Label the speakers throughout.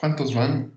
Speaker 1: ¿Cuántos van?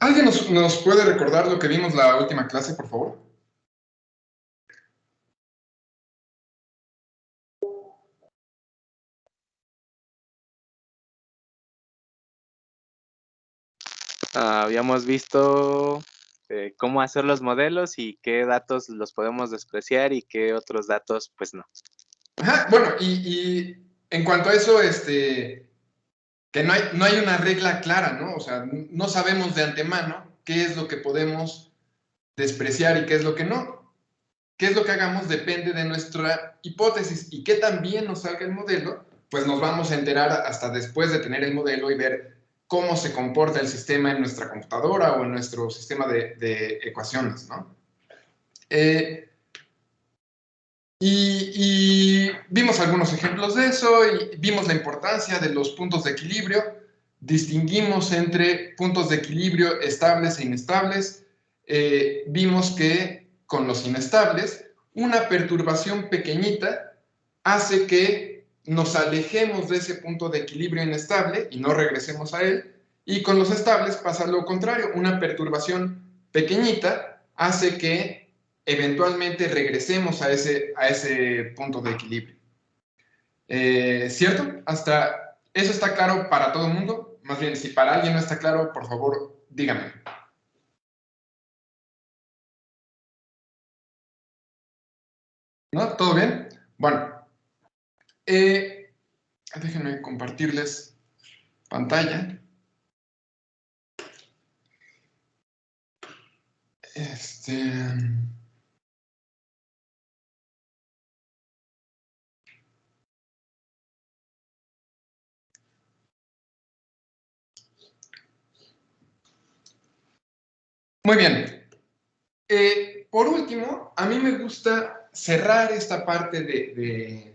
Speaker 1: ¿Alguien nos puede recordar lo que vimos la última clase, por favor?
Speaker 2: Habíamos visto cómo hacer los modelos y qué datos los podemos despreciar y qué otros datos, pues no.
Speaker 1: Ajá, bueno, y en cuanto a eso, que no hay una regla clara, ¿no? O sea, no sabemos de antemano qué es lo que podemos despreciar y qué es lo que no. Qué es lo que hagamos depende de nuestra hipótesis y qué tan bien nos salga el modelo, pues nos vamos a enterar hasta después de tener el modelo y ver cómo se comporta el sistema en nuestra computadora o en nuestro sistema de ecuaciones, ¿no? Y vimos algunos ejemplos de eso y vimos la importancia de los puntos de equilibrio. Distinguimos entre puntos de equilibrio estables e inestables. Vimos que con los inestables, una perturbación pequeñita hace que nos alejemos de ese punto de equilibrio inestable y no regresemos a él. Y con los estables pasa lo contrario. Una perturbación pequeñita hace que eventualmente regresemos a ese punto de equilibrio. ¿Cierto? ¿Hasta eso está claro para todo el mundo? Más bien, si para alguien no está claro, por favor, dígame. ¿No? ¿Todo bien? Bueno, déjenme compartirles pantalla. Muy bien. Por último, a mí me gusta cerrar esta parte de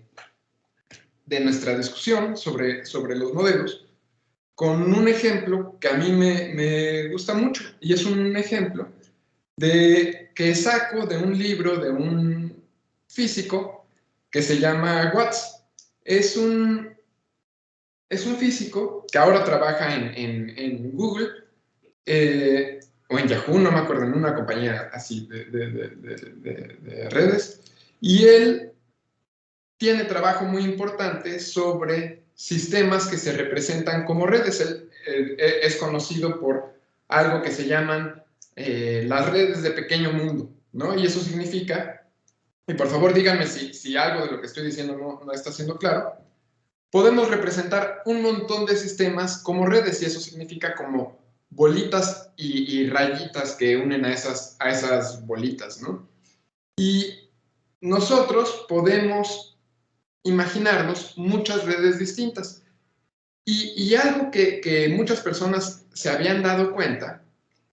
Speaker 1: nuestra discusión sobre los modelos con un ejemplo que a mí me gusta mucho, y es un ejemplo que saco de un libro de un físico que se llama Watts. Es un físico que ahora trabaja en Google o en Yahoo, no me acuerdo, en una compañía así de redes, y él tiene trabajo muy importante sobre sistemas que se representan como redes. Él es conocido por algo que se llaman las redes de pequeño mundo, ¿no? Y eso significa, y por favor díganme si algo de lo que estoy diciendo no está siendo claro, podemos representar un montón de sistemas como redes, y eso significa como bolitas y rayitas que unen a esas bolitas, ¿no? Y nosotros podemos imaginarnos muchas redes distintas. Y algo que muchas personas se habían dado cuenta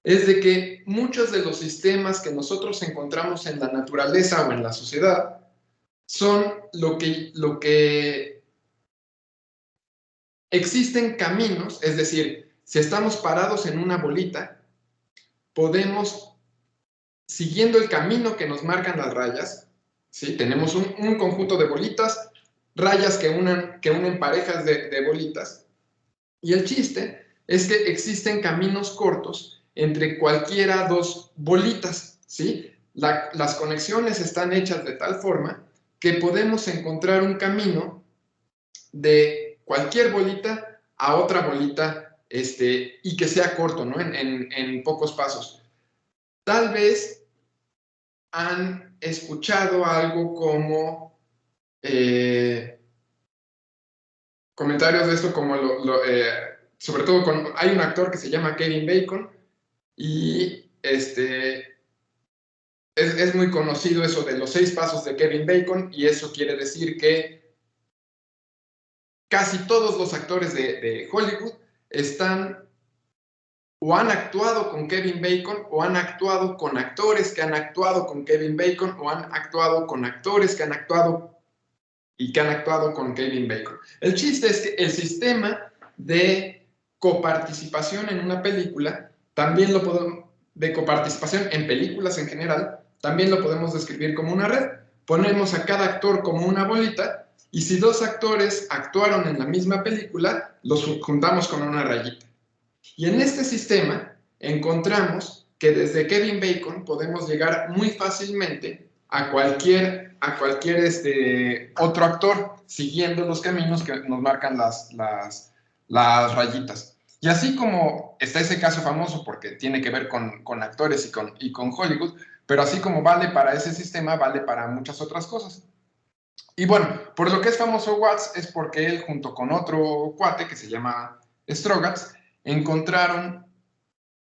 Speaker 1: es de que muchos de los sistemas que nosotros encontramos en la naturaleza o en la sociedad son lo que existen caminos, es decir, si estamos parados en una bolita, podemos, siguiendo el camino que nos marcan las rayas, ¿sí? Tenemos un conjunto de bolitas, rayas que unen parejas de bolitas, y el chiste es que existen caminos cortos entre cualquiera dos bolitas, ¿sí? Las conexiones están hechas de tal forma que podemos encontrar un camino de cualquier bolita a otra bolita y que sea corto, ¿no? En pocos pasos. Tal vez han escuchado algo como comentarios de esto como sobre todo hay un actor que se llama Kevin Bacon y es muy conocido eso de los 6 pasos de Kevin Bacon, y eso quiere decir que casi todos los actores de Hollywood están o han actuado con Kevin Bacon, o han actuado con actores que han actuado con Kevin Bacon, o han actuado con actores que han actuado y que han actuado con Kevin Bacon. El chiste es que el sistema de coparticipación en una película, también lo podemos, de coparticipación en películas en general, también lo podemos describir como una red. Ponemos a cada actor como una bolita, y si dos actores actuaron en la misma película, los juntamos con una rayita. Y en este sistema encontramos que desde Kevin Bacon podemos llegar muy fácilmente a cualquier otro actor, siguiendo los caminos que nos marcan las rayitas. Y así como está ese caso famoso, porque tiene que ver con actores y con Hollywood, pero así como vale para ese sistema, vale para muchas otras cosas. Y bueno, por lo que es famoso Watts es porque él, junto con otro cuate que se llama Strogatz, encontraron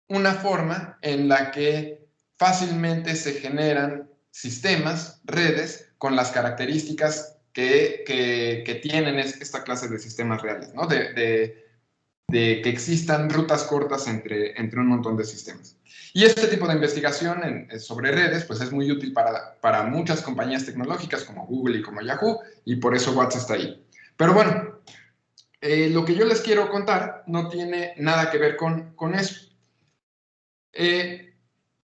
Speaker 1: una forma en la que fácilmente se generan sistemas, redes, con las características que tienen esta clase de sistemas reales, ¿no? De que existan rutas cortas entre un montón de sistemas. Y este tipo de investigación sobre redes pues es muy útil para muchas compañías tecnológicas como Google y como Yahoo, y por eso Watts está ahí. Pero bueno, lo que yo les quiero contar no tiene nada que ver con eso.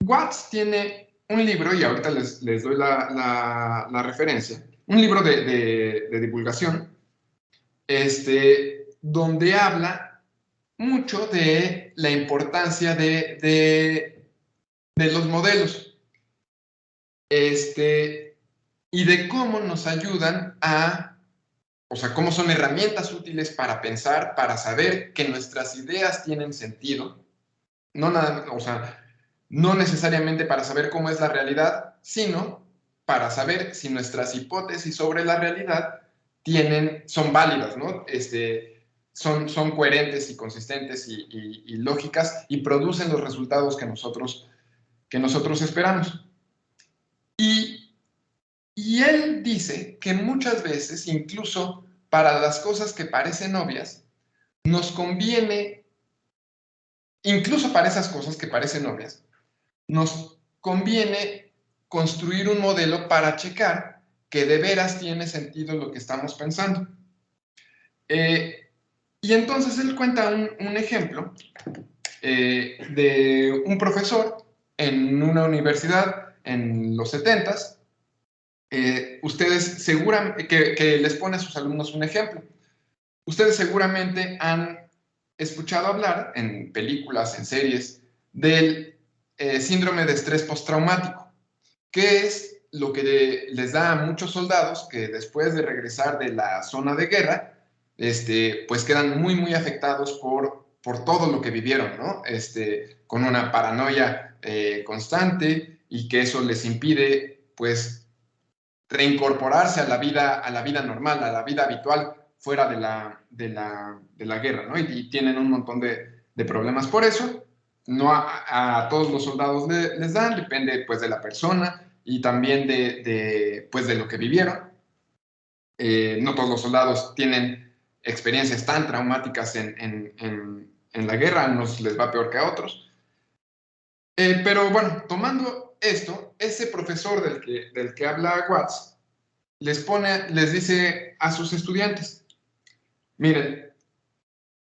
Speaker 1: Watts tiene un libro, y ahorita les doy la referencia, un libro de divulgación, donde habla mucho de la importancia de los modelos, y de cómo nos ayudan o sea, cómo son herramientas útiles para pensar, para saber que nuestras ideas tienen sentido, no necesariamente para saber cómo es la realidad, sino para saber si nuestras hipótesis sobre la realidad son válidas, ¿no? Son coherentes y consistentes y lógicas, y producen los resultados que nosotros esperamos. Y él dice que muchas veces, incluso para las cosas que parecen obvias, nos conviene, incluso para esas cosas que parecen obvias, nos conviene construir un modelo para checar que de veras tiene sentido lo que estamos pensando. Y entonces él cuenta un ejemplo de un profesor en una universidad en los 70s. Ustedes seguramente, que les pone a sus alumnos un ejemplo. Ustedes seguramente han escuchado hablar en películas, en series, del síndrome de estrés postraumático, que es lo que les da a muchos soldados que después de regresar de la zona de guerra, pues quedan muy, muy afectados por todo lo que vivieron, ¿no? Con una paranoia constante, y que eso les impide, pues, reincorporarse a la vida normal, a la vida habitual fuera de la guerra, ¿no? Y tienen un montón de problemas por eso. No a todos los soldados les dan, depende pues de la persona y también pues, de lo que vivieron. No todos los soldados tienen experiencias tan traumáticas en la guerra, a unos les va peor que a otros. Pero bueno, tomando esto, ese profesor del que habla Watts les dice a sus estudiantes: miren,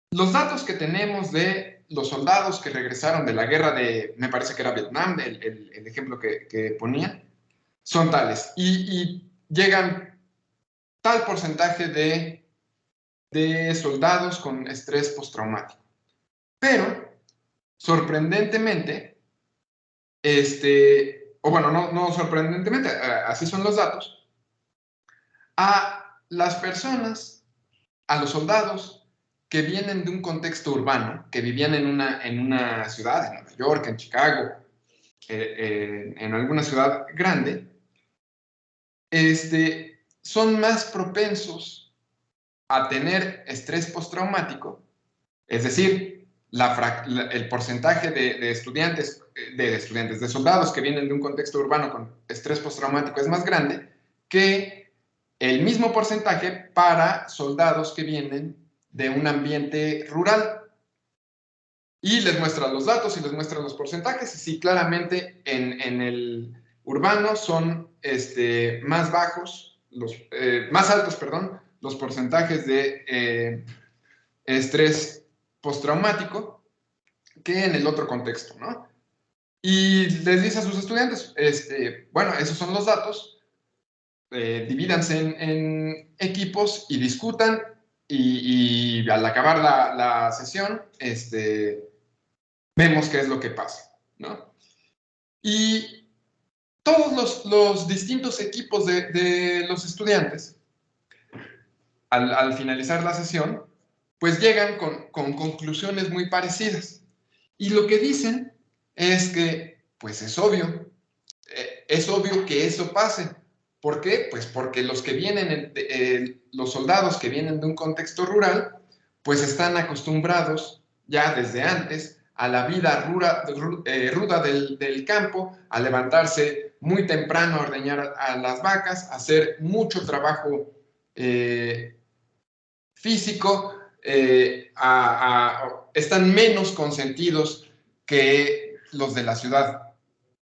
Speaker 1: los datos que tenemos de los soldados que regresaron de la guerra me parece que era Vietnam, el ejemplo que ponía, son tales, y llegan tal porcentaje de soldados con estrés postraumático. Pero, sorprendentemente, o bueno, no sorprendentemente, así son los datos, a las personas, a los soldados que vienen de un contexto urbano, que vivían en una ciudad, en Nueva York, en Chicago, en alguna ciudad grande, son más propensos a tener estrés postraumático, es decir, el porcentaje de soldados que vienen de un contexto urbano con estrés postraumático es más grande que el mismo porcentaje para soldados que vienen de un ambiente rural. Y les muestra los datos y les muestra los porcentajes. Y sí, claramente en el urbano son más bajos, más altos, perdón, los porcentajes de estrés postraumático que en el otro contexto, ¿no? Y les dice a sus estudiantes, bueno, esos son los datos, divídanse en equipos y discutan, y al acabar la sesión, vemos qué es lo que pasa, ¿no? Y todos los distintos equipos de los estudiantes, al finalizar la sesión, pues llegan con conclusiones muy parecidas. Y lo que dicen es que, pues es obvio que eso pase. ¿Por qué? Pues porque los que vienen, los soldados que vienen de un contexto rural, pues están acostumbrados ya desde antes a la vida ruda del campo, a levantarse muy temprano a ordeñar a las vacas, a hacer mucho trabajo físico, están menos consentidos que los de la ciudad,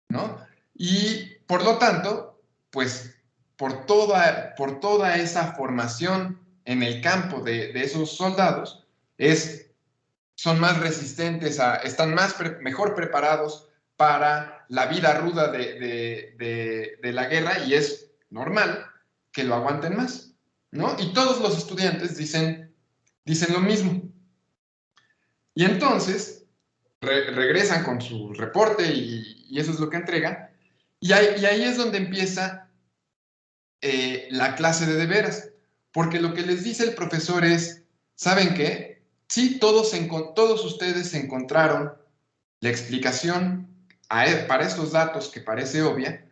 Speaker 1: ¿no? Y por lo tanto, pues por toda esa formación en el campo de esos soldados, son más resistentes, están mejor preparados para la vida ruda de la guerra, y es normal que lo aguanten más, ¿no? Y todos los estudiantes dicen lo mismo. Y entonces regresan con su reporte y eso es lo que entregan. Y ahí es donde empieza la clase de veras, porque lo que les dice el profesor es, ¿saben qué? Sí, todos ustedes encontraron la explicación para estos datos que parece obvia,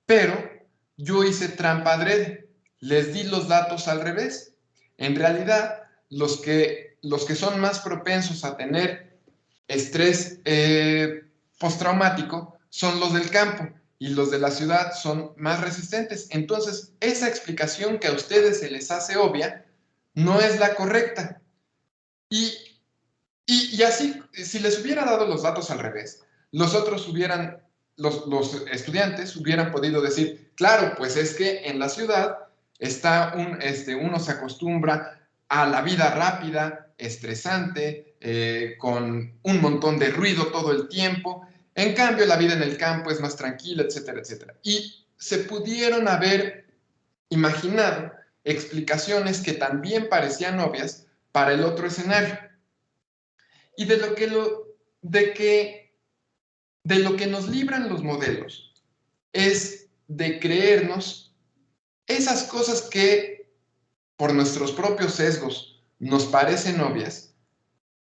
Speaker 1: pero yo hice trampa adrede, les di los datos al revés. En realidad, los que son más propensos a tener estrés postraumático son los del campo, y los de la ciudad son más resistentes. Entonces, esa explicación que a ustedes se les hace obvia no es la correcta. Y así, si les hubiera dado los datos al revés, los estudiantes hubieran podido decir, claro, pues es que en la ciudad uno se acostumbra a la vida rápida, estresante, con un montón de ruido todo el tiempo. En cambio, la vida en el campo es más tranquila, etcétera, etcétera. Y se pudieron haber imaginado explicaciones que también parecían obvias para el otro escenario. Y de lo que nos libran los modelos es de creernos esas cosas que por nuestros propios sesgos nos parecen obvias,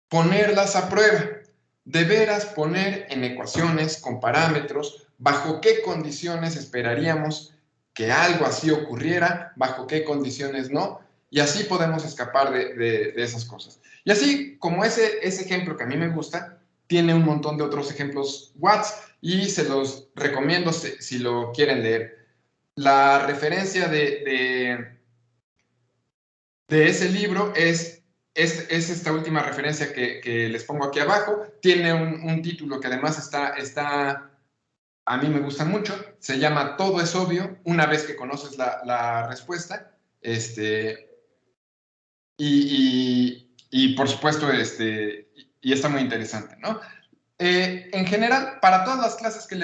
Speaker 1: ponerlas a prueba, de veras poner en ecuaciones con parámetros bajo qué condiciones esperaríamos que algo así ocurriera, bajo qué condiciones no, y así podemos escapar de esas cosas. Y así como ese ejemplo que a mí me gusta, tiene un montón de otros ejemplos Watts, y se los recomiendo si lo quieren leer. La referencia de ese libro es esta última referencia que les pongo aquí abajo. Tiene un título que además a mí me gusta mucho. Se llama Todo es obvio, una vez que conoces la respuesta. Y por supuesto, y está muy interesante, ¿no? En general, para todas las clases que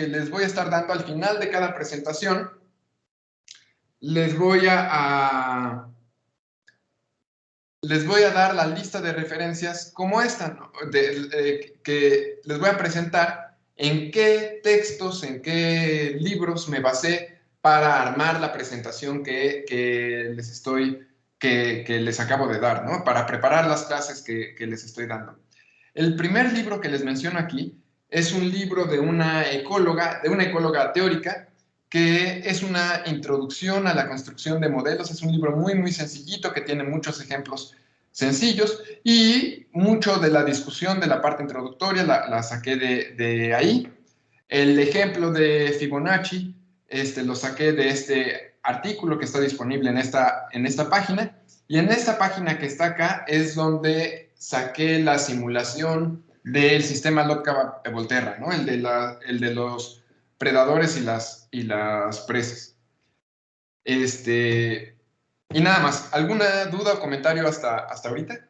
Speaker 1: les voy a estar dando al final de cada presentación, les voy a dar la lista de referencias como esta, ¿no? Que les voy a presentar en qué textos, en qué libros me basé para armar la presentación que les acabo de dar, ¿no? Para preparar las clases que les estoy dando. El primer libro que les menciono aquí es un libro de una ecóloga teórica, que es una introducción a la construcción de modelos. Es un libro muy, muy sencillito, que tiene muchos ejemplos sencillos, y mucho de la discusión de la parte introductoria la saqué de ahí. El ejemplo de Fibonacci lo saqué de este artículo que está disponible en esta página, y en esta página que está acá es donde saqué la simulación del sistema Lotka-Volterra, ¿no? El de los predadores y las presas. Y nada más, ¿alguna duda o comentario hasta ahorita?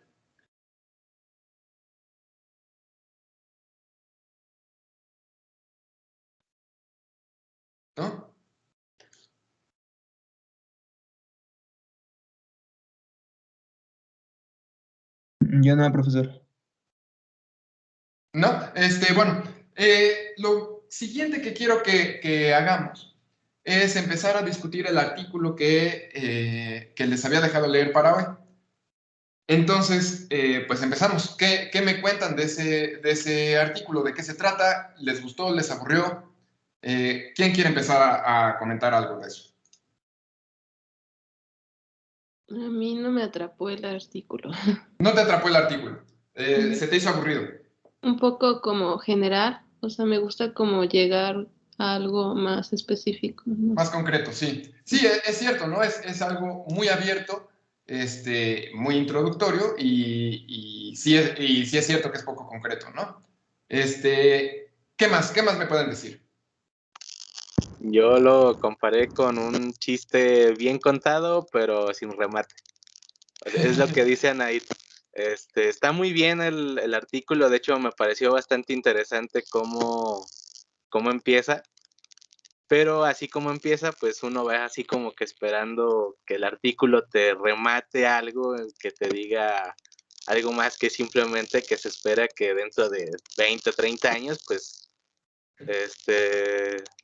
Speaker 1: ¿No?
Speaker 3: Yo no, profesor.
Speaker 1: No, bueno, lo siguiente que quiero que hagamos es empezar a discutir el artículo que les había dejado leer para hoy. Entonces, pues empezamos. ¿Qué me cuentan de ese artículo? ¿De qué se trata? ¿Les gustó? ¿Les aburrió? ¿Quién quiere empezar a comentar algo de eso?
Speaker 4: A mí no me atrapó el artículo.
Speaker 1: ¿No te atrapó el artículo? ¿Se te hizo aburrido?
Speaker 4: Un poco como general, o sea, me gusta como llegar a algo más específico, ¿no?
Speaker 1: Más concreto, sí. Sí, es cierto, ¿no? Es algo muy abierto, muy introductorio y sí es cierto que es poco concreto, ¿no? ¿Qué más? ¿Qué más me pueden decir?
Speaker 2: Yo lo comparé con un chiste bien contado, pero sin remate. Es lo que dice Anaid. Está muy bien el artículo, de hecho me pareció bastante interesante cómo empieza, pero así como empieza, pues uno va así como que esperando que el artículo te remate algo, que te diga algo más que simplemente que se espera que dentro de 20 o 30 años, pues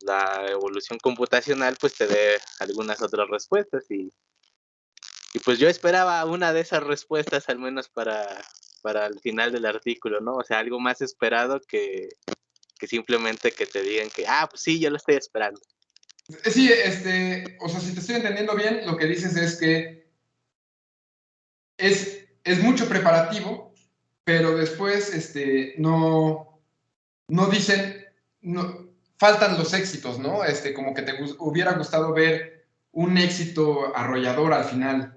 Speaker 2: la evolución computacional pues te dé algunas otras respuestas y pues yo esperaba una de esas respuestas al menos para el final del artículo, ¿no? O sea, algo más esperado que simplemente que te digan que, pues sí, yo lo estoy esperando.
Speaker 1: Sí, o sea, si te estoy entendiendo bien, lo que dices es que es mucho preparativo, pero después, no dicen, faltan los éxitos, ¿no? Como que te hubiera gustado ver un éxito arrollador al final.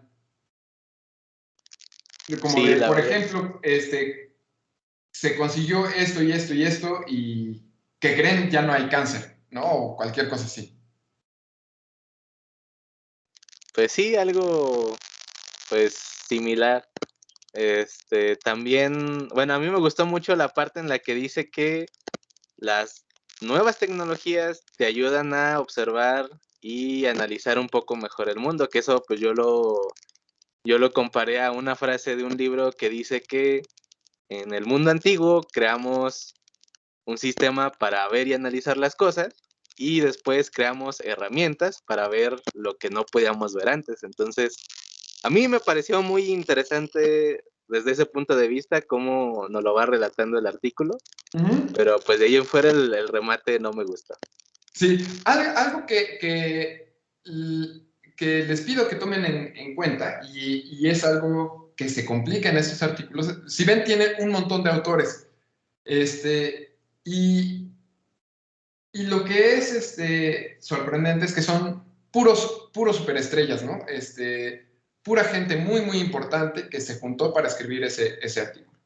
Speaker 1: Como
Speaker 2: Sí,
Speaker 1: de,
Speaker 2: la
Speaker 1: por
Speaker 2: verdad.
Speaker 1: ejemplo, se consiguió esto y esto y esto y que creen ya no hay cáncer, ¿no? O cualquier cosa así.
Speaker 2: Pues sí, algo pues similar. También, bueno, a mí me gustó mucho la parte en la que dice que las nuevas tecnologías te ayudan a observar y analizar un poco mejor el mundo, que eso pues yo lo comparé a una frase de un libro que dice que en el mundo antiguo creamos un sistema para ver y analizar las cosas y después creamos herramientas para ver lo que no podíamos ver antes. Entonces, a mí me pareció muy interesante desde ese punto de vista cómo nos lo va relatando el artículo, pero pues de ahí en fuera el remate no me gusta.
Speaker 1: Sí, algo que les pido que tomen en cuenta, y es algo que se complica en estos artículos, si ven, tiene un montón de autores, y lo que es sorprendente es que son puros superestrellas, ¿no? Pura gente muy, muy importante que se juntó para escribir ese artículo.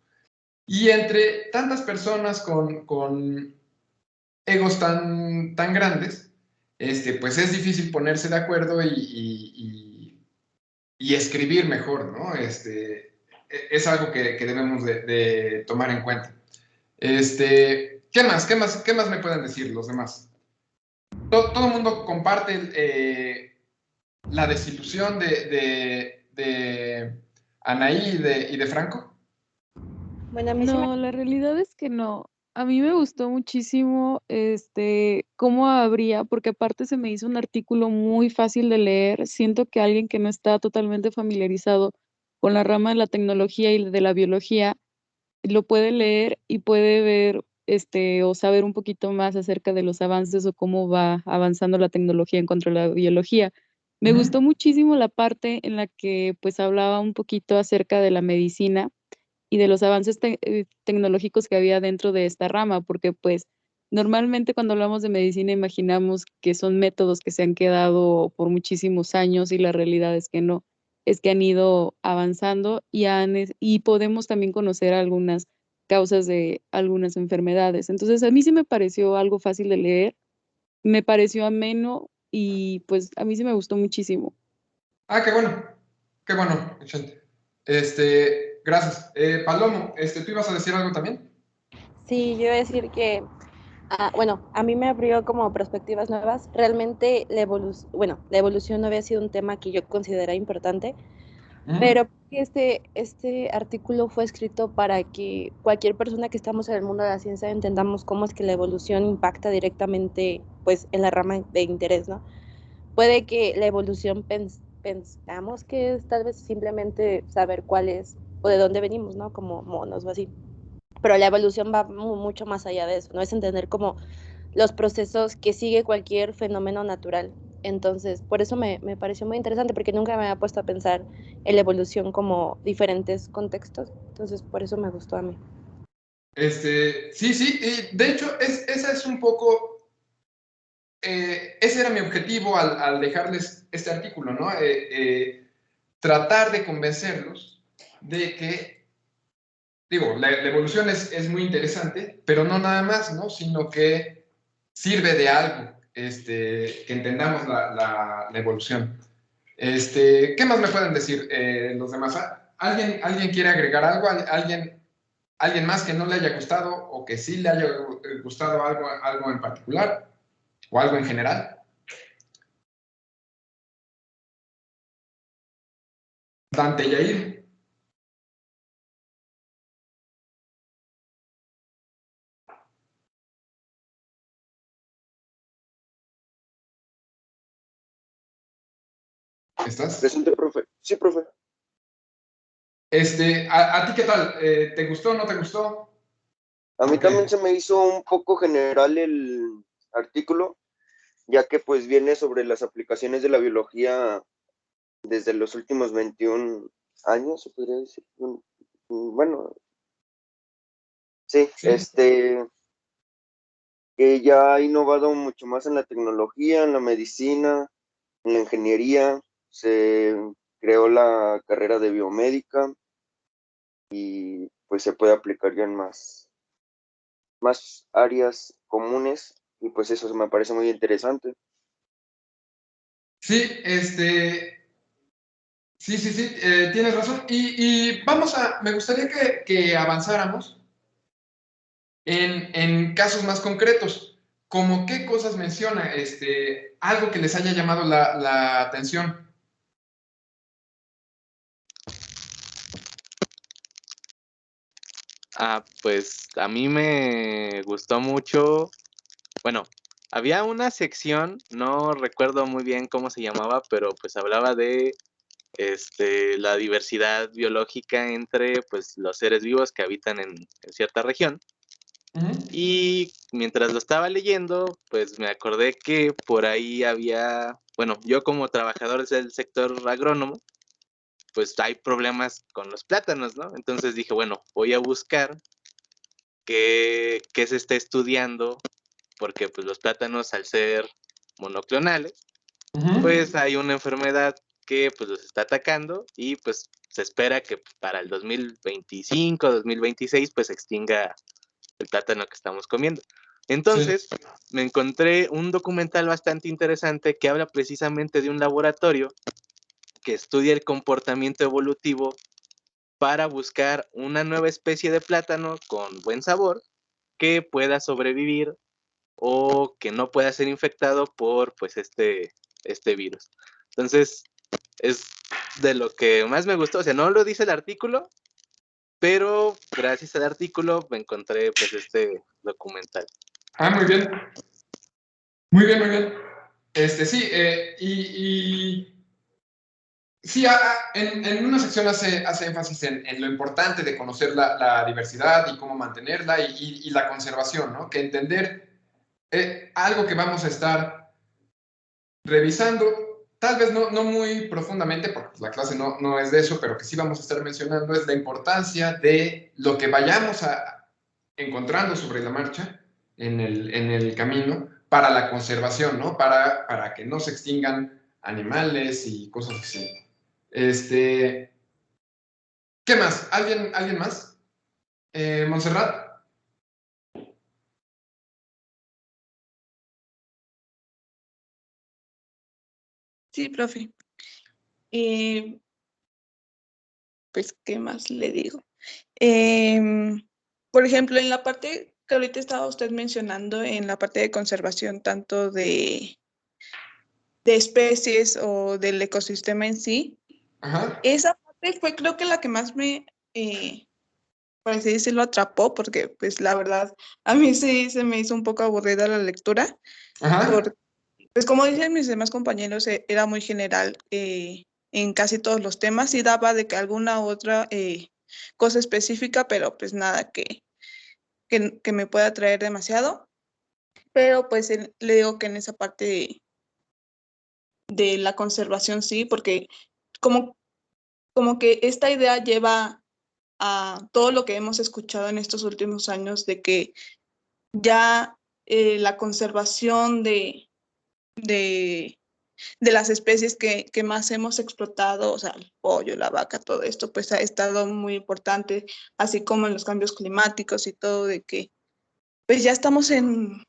Speaker 1: Y entre tantas personas con egos tan grandes, pues es difícil ponerse de acuerdo y escribir mejor, ¿no? Es algo que debemos de tomar en cuenta. ¿Qué más me pueden decir los demás? ¿Todo el mundo comparte la desilusión de Anaí y de Franco?
Speaker 5: Bueno, a mí sí me...
Speaker 6: No, la realidad es que no. A mí me gustó muchísimo cómo habría, porque aparte se me hizo un artículo muy fácil de leer. Siento que alguien que no está totalmente familiarizado con la rama de la tecnología y de la biología lo puede leer y puede ver o saber un poquito más acerca de los avances o cómo va avanzando la tecnología en contra de la biología. Me gustó muchísimo la parte en la que pues hablaba un poquito acerca de la medicina y de los avances tecnológicos que había dentro de esta rama, porque pues normalmente cuando hablamos de medicina imaginamos que son métodos que se han quedado por muchísimos años y la realidad es que no, es que han ido avanzando y podemos también conocer algunas causas de algunas enfermedades. Entonces, a mí sí me pareció algo fácil de leer, me pareció ameno y pues a mí sí me gustó muchísimo.
Speaker 1: Ah, qué bueno, Vicente. Gracias. Palomo, ¿tú ibas a decir algo también?
Speaker 5: Sí, yo iba a decir que, bueno, a mí me abrió como perspectivas nuevas. Realmente la evolución no había sido un tema que yo considerara importante,
Speaker 1: Ujú.
Speaker 5: pero este artículo fue escrito para que cualquier persona que estamos en el mundo de la ciencia entendamos cómo es que la evolución impacta directamente, pues, en la rama de interés, ¿no? Puede que la evolución pensamos que es tal vez simplemente saber cuál es o de dónde venimos, ¿no? Como monos o así. Pero la evolución va mucho más allá de eso, ¿no? Es entender como los procesos que sigue cualquier fenómeno natural. Entonces, por eso me pareció muy interesante, porque nunca me había puesto a pensar en la evolución como diferentes contextos. Entonces, por eso me gustó a mí.
Speaker 1: Sí, y de hecho, esa es un poco, ese era mi objetivo al dejarles este artículo, ¿no? Tratar de convencerlos de que, digo, la evolución es muy interesante, pero no nada más, ¿no? Sino que sirve de algo, que entendamos la evolución. ¿Qué más me pueden decir los demás? ¿Alguien quiere agregar algo? ¿Alguien más que no le haya gustado o que sí le haya gustado algo en particular o algo en general? Dante Yair. ¿Estás?
Speaker 7: Presente, profe. Sí, profe.
Speaker 1: ¿A ti qué tal? ¿Te gustó o no te gustó?
Speaker 7: A mí
Speaker 1: ¿Por
Speaker 7: también
Speaker 1: qué?
Speaker 7: se me hizo un poco general el artículo, ya que pues viene sobre las aplicaciones de la biología desde los últimos 21 años, se podría decir. Bueno, sí,
Speaker 1: Sí.
Speaker 7: que ya ha innovado mucho más en la tecnología, en la medicina, en la ingeniería. Se creó la carrera de biomédica y pues se puede aplicar ya en más áreas comunes y pues eso me parece muy interesante.
Speaker 1: Sí, sí, tienes razón. Y me gustaría que avanzáramos en casos más concretos, como qué cosas menciona, algo que les haya llamado la atención.
Speaker 2: Pues a mí me gustó mucho. Bueno, había una sección, no recuerdo muy bien cómo se llamaba, pero pues hablaba de la diversidad biológica entre pues los seres vivos que habitan en cierta región.
Speaker 1: Ujú.
Speaker 2: Y mientras lo estaba leyendo, pues me acordé que por ahí había, bueno, yo como trabajador del sector agrónomo, pues hay problemas con los plátanos, ¿no? Entonces dije, bueno, voy a buscar qué se está estudiando, porque pues los plátanos al ser monoclonales,
Speaker 1: Ujú.
Speaker 2: pues hay una enfermedad que pues los está atacando y pues se espera que para el 2025, 2026 pues se extinga el plátano que estamos comiendo.
Speaker 1: Sí.
Speaker 2: Entonces, me encontré un documental bastante interesante que habla precisamente de un laboratorio que estudia el comportamiento evolutivo para buscar una nueva especie de plátano con buen sabor que pueda sobrevivir o que no pueda ser infectado por pues este virus. Entonces, es de lo que más me gustó. O sea, no lo dice el artículo, pero gracias al artículo me encontré pues este documental.
Speaker 1: Ah, muy bien. Muy bien, muy bien. Sí, y sí, en una sección hace énfasis en lo importante de conocer la diversidad y cómo mantenerla y la conservación, ¿no? Que entender algo que vamos a estar revisando, tal vez no muy profundamente, porque pues, la clase no es de eso, pero que sí vamos a estar mencionando, es la importancia de lo que vayamos encontrando sobre la marcha en el camino para la conservación, ¿no? Para que no se extingan animales y cosas así. ¿Qué más? ¿Alguien más? Montserrat.
Speaker 8: Sí, profe. Pues, ¿qué más le digo? Por ejemplo, en la parte que ahorita estaba usted mencionando, en la parte de conservación, tanto de especies o del ecosistema en sí,
Speaker 1: Ajá.
Speaker 8: esa parte fue creo que la que más me, por así decirlo, atrapó, porque pues la verdad, a mí sí se me hizo un poco aburrida la lectura,
Speaker 1: Ajá.
Speaker 8: pues como dicen mis demás compañeros, era muy general en casi todos los temas y daba de que alguna otra cosa específica, pero pues nada que me pueda traer demasiado. Pero pues le digo que en esa parte de la conservación sí, porque como, como que esta idea lleva a todo lo que hemos escuchado en estos últimos años de que ya la conservación de, de las especies que más hemos explotado, o sea, el pollo, la vaca, todo esto, pues ha estado muy importante, así como en los cambios climáticos y todo, de que pues ya estamos en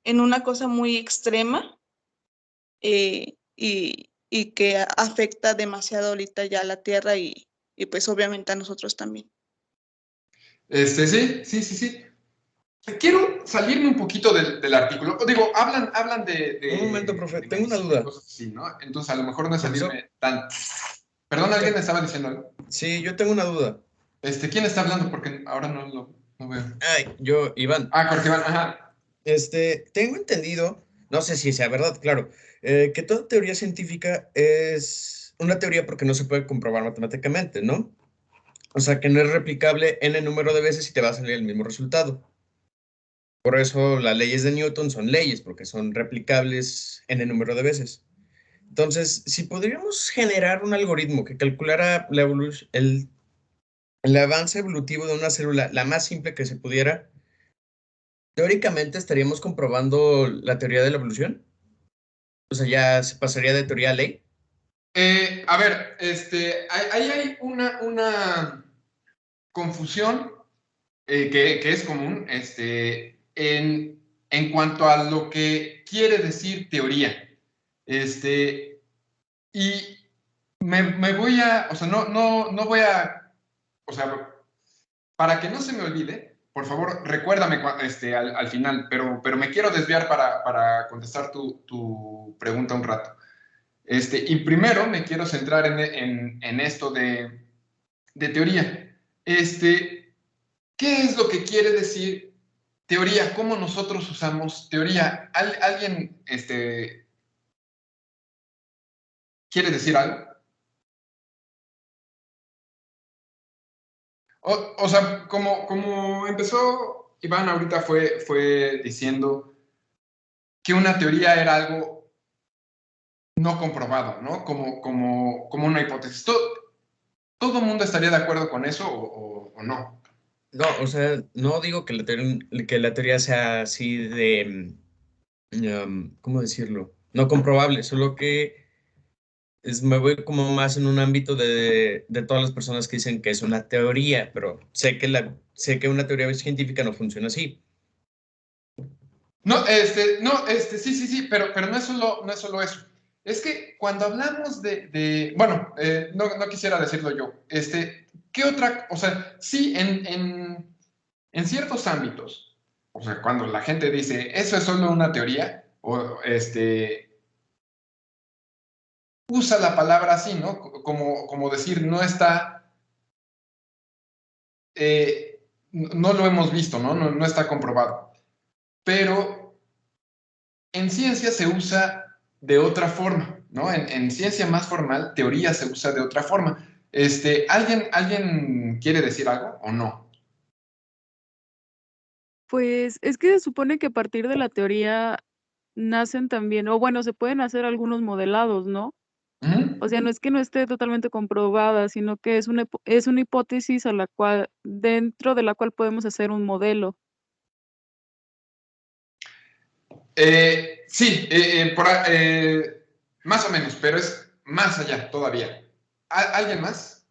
Speaker 8: una cosa muy extrema y que afecta demasiado ahorita ya a la Tierra y pues obviamente a nosotros también.
Speaker 1: Sí. Quiero salirme un poquito del artículo. Digo, hablan de
Speaker 9: Un momento, profe,
Speaker 1: de
Speaker 9: tengo una
Speaker 1: medicina y
Speaker 9: duda.
Speaker 1: cosas así, ¿no? Entonces, a lo mejor no es
Speaker 9: Profesor.
Speaker 1: salirme tan... Perdón, ¿alguien me estaba diciendo algo?
Speaker 9: Sí, yo tengo una duda.
Speaker 1: ¿Quién está hablando? Porque ahora no veo.
Speaker 9: Ay, yo, Iván.
Speaker 1: Ah, Jorge Iván, ajá.
Speaker 9: Tengo entendido, no sé si sea verdad, claro, que toda teoría científica es una teoría porque no se puede comprobar matemáticamente, ¿no? O sea, que no es replicable n número de veces y te va a salir el mismo resultado. Por eso las leyes de Newton son leyes, porque son replicables n número de veces. Entonces, si podríamos generar un algoritmo que calculara el avance evolutivo de una célula, la más simple que se pudiera, teóricamente estaríamos comprobando la teoría de la evolución. O sea, ya se pasaría de teoría a ley.
Speaker 1: A ver, ahí hay una confusión que es común en cuanto a lo que quiere decir teoría. Y me voy a, o sea, no voy a, o sea, para que no se me olvide, por favor, recuérdame al final, pero me quiero desviar para contestar tu pregunta un rato. Y primero me quiero centrar en esto de teoría. ¿Qué es lo que quiere decir teoría? ¿Cómo nosotros usamos teoría? ¿Alguien quiere decir algo? O sea, como empezó Iván ahorita fue diciendo que una teoría era algo no comprobado, ¿no? Como una hipótesis. ¿Todo el mundo estaría de acuerdo con eso o no?
Speaker 9: No, o sea, no digo que la teoría sea así de, ¿cómo decirlo? No comprobable, solo que me voy como más en un ámbito de todas las personas que dicen que es una teoría, pero sé que una teoría científica no funciona así.
Speaker 1: No, sí, pero no es solo eso. Es que cuando hablamos bueno, no quisiera decirlo yo, ¿qué otra, o sea, sí, en ciertos ámbitos, o sea, cuando la gente dice, eso es solo una teoría, o usa la palabra así, ¿no? Como decir, no está, no lo hemos visto, ¿no? No está comprobado. Pero en ciencia se usa de otra forma, ¿no? En ciencia más formal, teoría se usa de otra forma. ¿Alguien quiere decir algo o no?
Speaker 6: Pues es que se supone que a partir de la teoría nacen también, o bueno, se pueden hacer algunos modelados, ¿no? O sea, no es que no esté totalmente comprobada, sino que es una hipótesis dentro de la cual podemos hacer un modelo.
Speaker 1: Sí, más o menos, pero es más allá todavía. ¿Alguien más?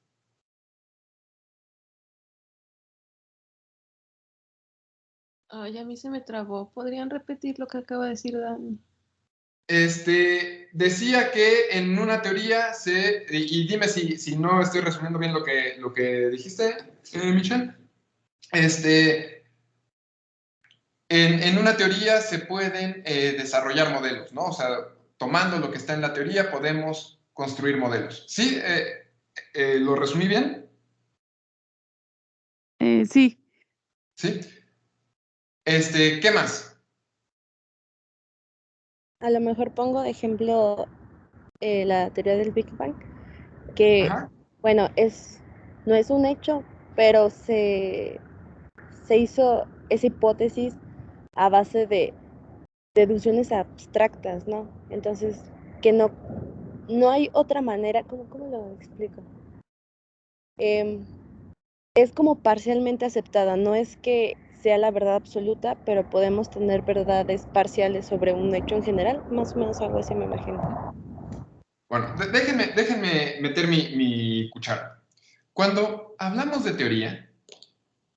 Speaker 4: Ay, a mí se me trabó. ¿Podrían repetir lo que acaba de decir Dani?
Speaker 1: Decía que en una teoría y dime si no estoy resumiendo bien lo que dijiste, Michelle. En una teoría se pueden desarrollar modelos, ¿no? O sea, tomando lo que está en la teoría podemos construir modelos. ¿Sí? ¿Lo resumí bien?
Speaker 6: Sí.
Speaker 1: ¿Sí? ¿Qué más?
Speaker 5: A lo mejor pongo de ejemplo la teoría del Big Bang, que,
Speaker 1: Ajá.
Speaker 5: bueno, no es un hecho, pero se hizo esa hipótesis a base de deducciones abstractas, ¿no? Entonces, que no hay otra manera, ¿cómo lo explico? Es como parcialmente aceptada, no es que sea la verdad absoluta, pero podemos tener verdades parciales sobre un hecho en general, más o menos algo así me imagino.
Speaker 1: Bueno, déjenme meter mi cuchara. Cuando hablamos de teoría,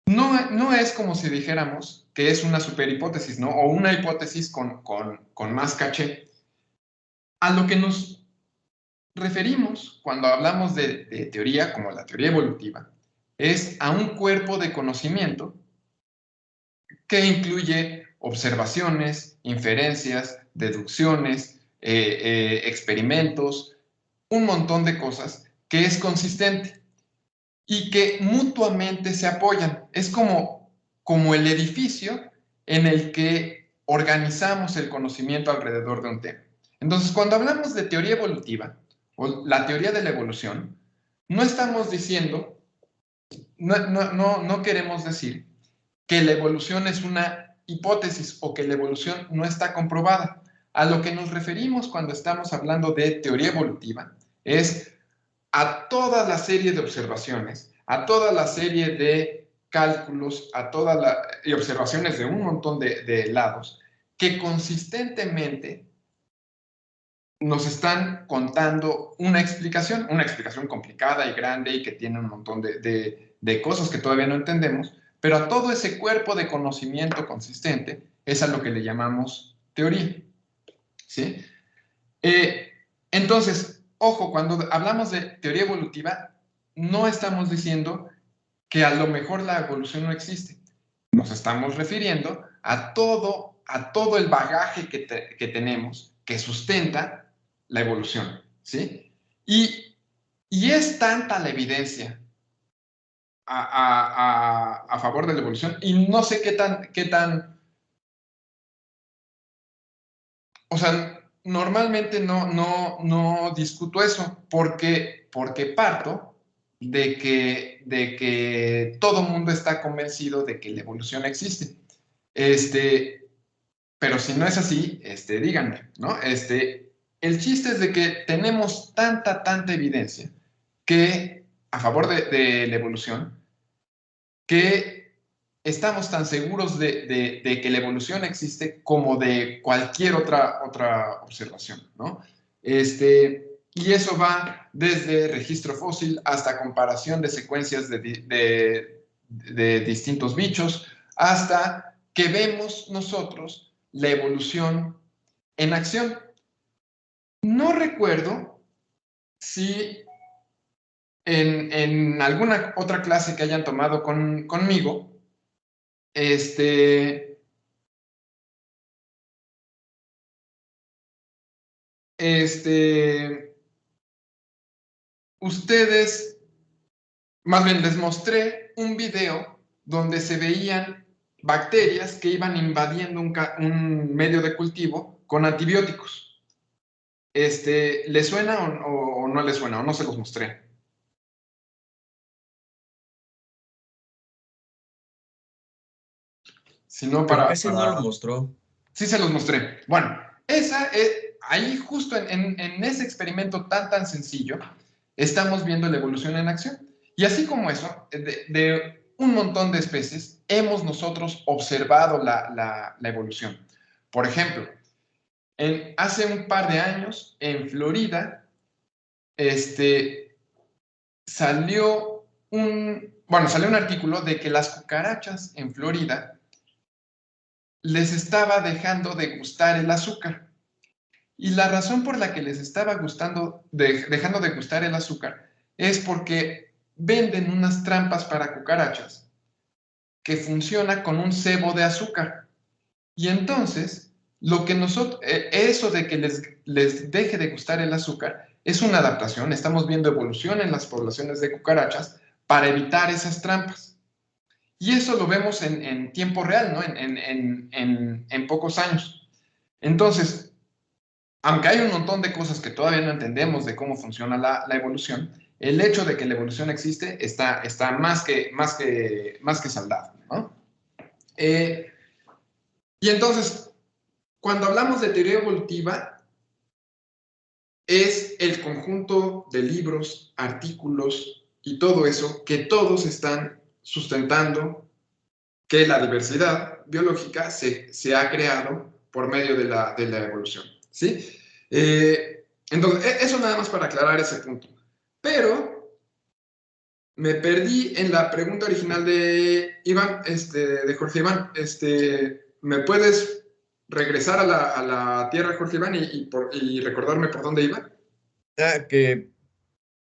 Speaker 1: no es como si dijéramos que es una superhipótesis, ¿no? O una hipótesis con más caché. A lo que nos referimos cuando hablamos de teoría, como la teoría evolutiva, es a un cuerpo de conocimiento que incluye observaciones, inferencias, deducciones, experimentos, un montón de cosas que es consistente y que mutuamente se apoyan. Es como el edificio en el que organizamos el conocimiento alrededor de un tema. Entonces, cuando hablamos de teoría evolutiva o la teoría de la evolución, no estamos diciendo, no queremos decir que la evolución es una hipótesis o que la evolución no está comprobada. A lo que nos referimos cuando estamos hablando de teoría evolutiva es a toda la serie de observaciones, a toda la serie de cálculos, y observaciones de un montón de lados, que consistentemente nos están contando una explicación complicada y grande y que tiene un montón de cosas que todavía no entendemos, pero a todo ese cuerpo de conocimiento consistente es a lo que le llamamos teoría. ¿Sí? Entonces, ojo, cuando hablamos de teoría evolutiva, no estamos diciendo que a lo mejor la evolución no existe. Nos estamos refiriendo a todo el bagaje que tenemos que sustenta la evolución, ¿sí? Y es tanta la evidencia a favor de la evolución, y no sé qué tan, o sea, normalmente no discuto eso, porque parto de que todo el mundo está convencido de que la evolución existe. Pero si no es así, díganme, ¿no? El chiste es de que tenemos tanta evidencia que a favor de la evolución, que estamos tan seguros de que la evolución existe como de cualquier otra observación, ¿no? Y eso va desde registro fósil hasta comparación de secuencias de distintos bichos, hasta que vemos nosotros la evolución en acción. No recuerdo si en alguna otra clase que hayan tomado conmigo, ustedes, más bien les mostré un video donde se veían bacterias que iban invadiendo un medio de cultivo con antibióticos. ¿Les suena o no les suena? ¿O no se los mostré? Si no,
Speaker 9: Creo que sí no lo mostró.
Speaker 1: Sí se los mostré. Bueno, ahí justo en ese experimento tan sencillo, estamos viendo la evolución en acción. Y así como eso, de un montón de especies, hemos nosotros observado la evolución. Por ejemplo, hace un par de años, en Florida, salió un artículo de que las cucarachas en Florida les estaba dejando de gustar el azúcar. Y la razón por la que les estaba dejando de gustar el azúcar es porque venden unas trampas para cucarachas que funciona con un cebo de azúcar. Y entonces, eso de que les deje de gustar el azúcar es una adaptación. Estamos viendo evolución en las poblaciones de cucarachas para evitar esas trampas. Y eso lo vemos en tiempo real, ¿no? En pocos años. Entonces, aunque hay un montón de cosas que todavía no entendemos de cómo funciona la evolución, el hecho de que la evolución existe está más que saldado, ¿no? Y entonces, cuando hablamos de teoría evolutiva, es el conjunto de libros, artículos y todo eso que todos están sustentando que la diversidad biológica se ha creado por medio de la evolución, ¿sí? Entonces, eso nada más para aclarar ese punto. Pero me perdí en la pregunta original de Iván, de Jorge Iván. ¿Me puedes regresar a la tierra, Jorge Iván, y recordarme por dónde iba?
Speaker 9: Que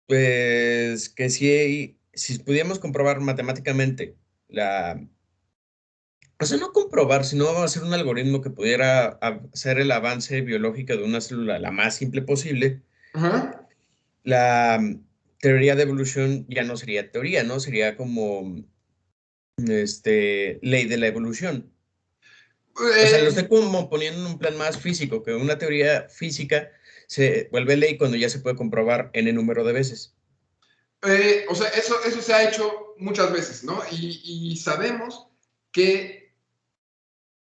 Speaker 9: pues que si pudiéramos comprobar matemáticamente o sea, no comprobar, sino hacer un algoritmo que pudiera hacer el avance biológico de una célula la más simple posible,
Speaker 1: Ajá.
Speaker 9: la teoría de evolución ya no sería teoría, ¿no? Sería como ley de la evolución. O sea, lo estoy como poniendo en un plan más físico, que una teoría física se vuelve ley cuando ya se puede comprobar n número de veces.
Speaker 1: O sea, eso se ha hecho muchas veces, ¿no? Y sabemos que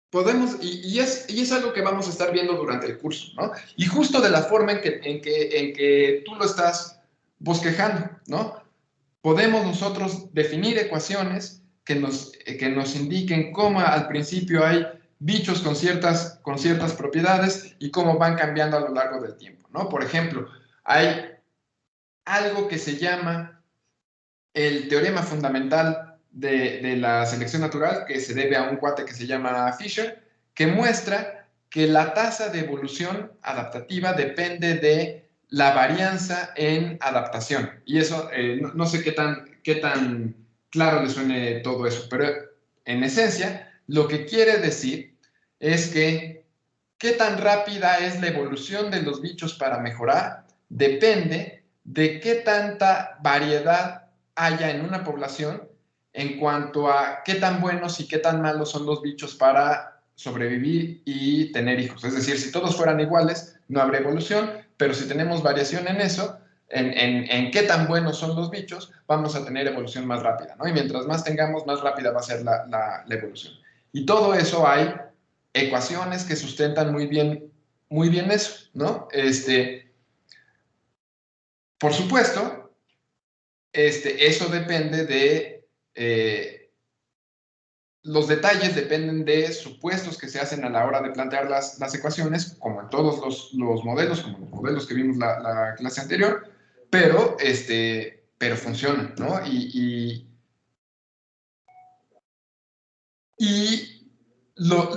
Speaker 1: podemos, y es algo que vamos a estar viendo durante el curso, ¿no? Y justo de la forma en que tú lo estás bosquejando, ¿no? Podemos nosotros definir ecuaciones que nos indiquen cómo al principio hay bichos con ciertas propiedades y cómo van cambiando a lo largo del tiempo, ¿no? Por ejemplo, hay algo que se llama el teorema fundamental de la selección natural, que se debe a un cuate que se llama Fisher, que muestra que la tasa de evolución adaptativa depende de la varianza en adaptación. Y eso, no sé qué tan claro le suene todo eso, pero en esencia, lo que quiere decir es que qué tan rápida es la evolución de los bichos para mejorar depende de qué tanta variedad haya en una población en cuanto a qué tan buenos y qué tan malos son los bichos para sobrevivir y tener hijos. Es decir, si todos fueran iguales, no habría evolución, pero si tenemos variación en eso, en qué tan buenos son los bichos, vamos a tener evolución más rápida, ¿no? Y mientras más tengamos, más rápida va a ser la evolución. Y todo eso hay ecuaciones que sustentan muy bien eso, ¿no? Por supuesto, eso depende de, los detalles dependen de supuestos que se hacen a la hora de plantear las ecuaciones, como en todos los modelos, como los modelos que vimos la clase anterior, pero funcionan, ¿no?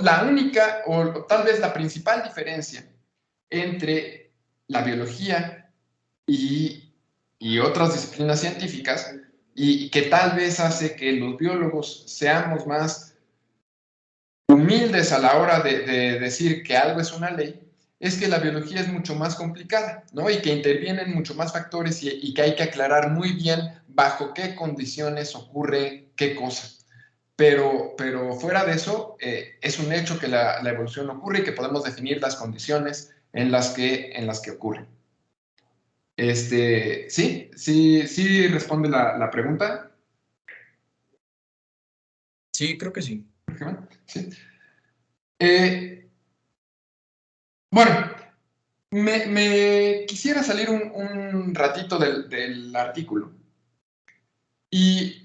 Speaker 1: La única, o tal vez la principal diferencia entre la biología y otras disciplinas científicas, y que tal vez hace que los biólogos seamos más humildes a la hora de decir que algo es una ley, es que la biología es mucho más complicada, ¿no? Y que intervienen mucho más factores y que hay que aclarar muy bien bajo qué condiciones ocurre qué cosa. Pero fuera de eso, es un hecho que la evolución ocurre y que podemos definir las condiciones en las que ocurre. Sí responde la pregunta.
Speaker 9: Sí, creo que sí.
Speaker 1: Sí. Bueno, me quisiera salir un ratito del artículo e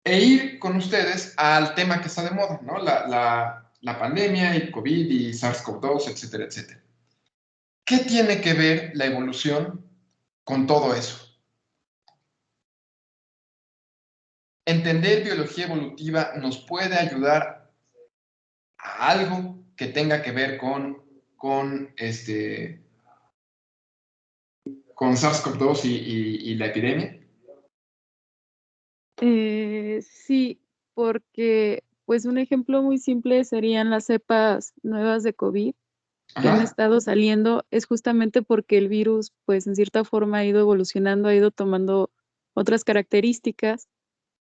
Speaker 1: ir con ustedes al tema que está de moda, ¿no? La pandemia y COVID y SARS-CoV-2, etcétera, etcétera. ¿Qué tiene que ver la evolución con todo eso? entender biología evolutiva nos puede ayudar a algo que tenga que ver con SARS-CoV-2 y la epidemia.
Speaker 6: Sí, porque pues un ejemplo muy simple serían las cepas nuevas de COVID que han
Speaker 1: Ajá.
Speaker 6: estado saliendo, es justamente porque el virus pues en cierta forma ha ido evolucionando, ha ido tomando otras características,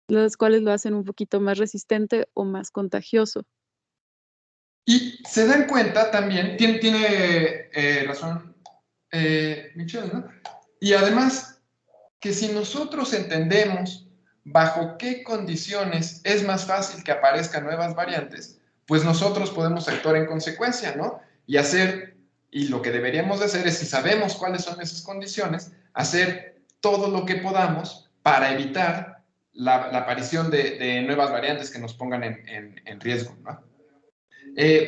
Speaker 6: las cuales lo hacen un poquito más resistente o más contagioso.
Speaker 1: Y se dan cuenta también, tiene razón Michelle, ¿no? Y además, que si nosotros entendemos bajo qué condiciones es más fácil que aparezcan nuevas variantes, pues nosotros podemos actuar en consecuencia, ¿no? Y lo que deberíamos de hacer es, si sabemos cuáles son esas condiciones, hacer todo lo que podamos para evitar la aparición de nuevas variantes que nos pongan en riesgo, ¿no?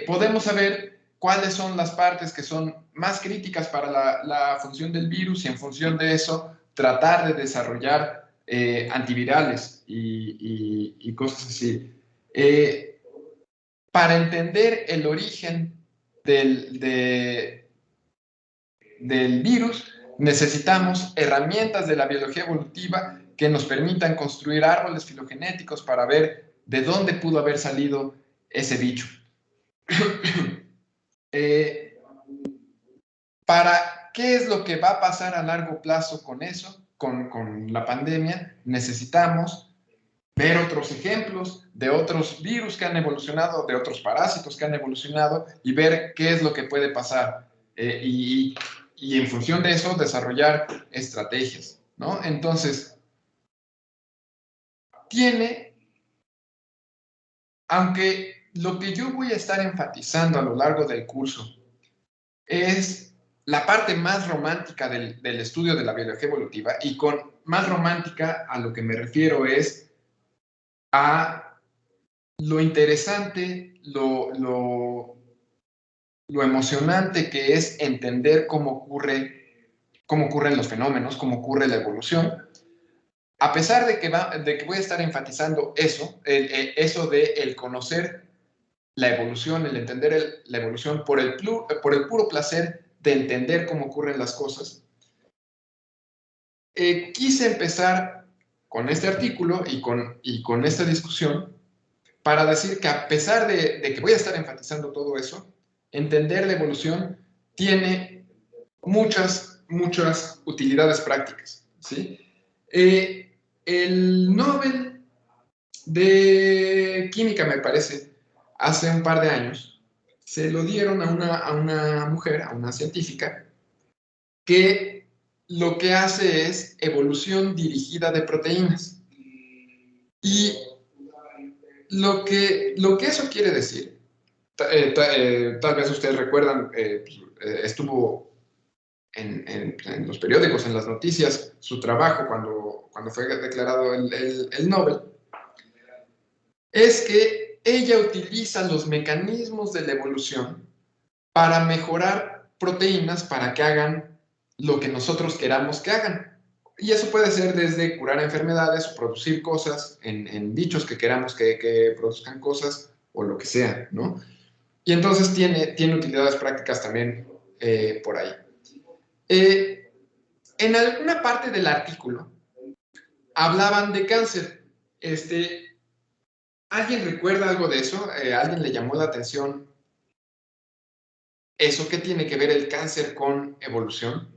Speaker 1: Podemos saber cuáles son las partes que son más críticas para la función del virus y en función de eso tratar de desarrollar antivirales y cosas así. Para entender el origen del virus, necesitamos herramientas de la biología evolutiva que nos permitan construir árboles filogenéticos para ver de dónde pudo haber salido ese bicho. ¿Para qué es lo que va a pasar a largo plazo con eso, con la pandemia? Necesitamos ver otros ejemplos de otros virus que han evolucionado, de otros parásitos que han evolucionado y ver qué es lo que puede pasar. Y en función de eso, desarrollar estrategias, ¿no? Entonces, aunque lo que yo voy a estar enfatizando a lo largo del curso es la parte más romántica del estudio de la biología evolutiva, y con más romántica a lo que me refiero es a lo interesante, lo emocionante que es entender cómo ocurren los fenómenos, cómo ocurre la evolución. A pesar de que voy a estar enfatizando eso, eso de el conocer la evolución, el entender la evolución por el puro placer de entender cómo ocurren las cosas, quise empezar con este artículo y con esta discusión para decir que a pesar de que voy a estar enfatizando todo eso, entender la evolución tiene muchas utilidades prácticas, ¿sí? El Nobel de Química, me parece, hace un par de años, se lo dieron a una mujer, a una científica, que lo que hace es evolución dirigida de proteínas. Y lo que eso quiere decir, tal vez ustedes recuerdan, estuvo en los periódicos, en las noticias, su trabajo cuando fue declarado el Nobel, es que ella utiliza los mecanismos de la evolución para mejorar proteínas para que hagan lo que nosotros queramos que hagan. Y eso puede ser desde curar enfermedades o producir cosas en bichos que queramos que produzcan cosas o lo que sea, ¿no? Y entonces tiene utilidades prácticas también por ahí. En alguna parte del artículo hablaban de cáncer. ¿Alguien recuerda algo de eso? ¿Alguien le llamó la atención eso? ¿Qué tiene que ver el cáncer con evolución?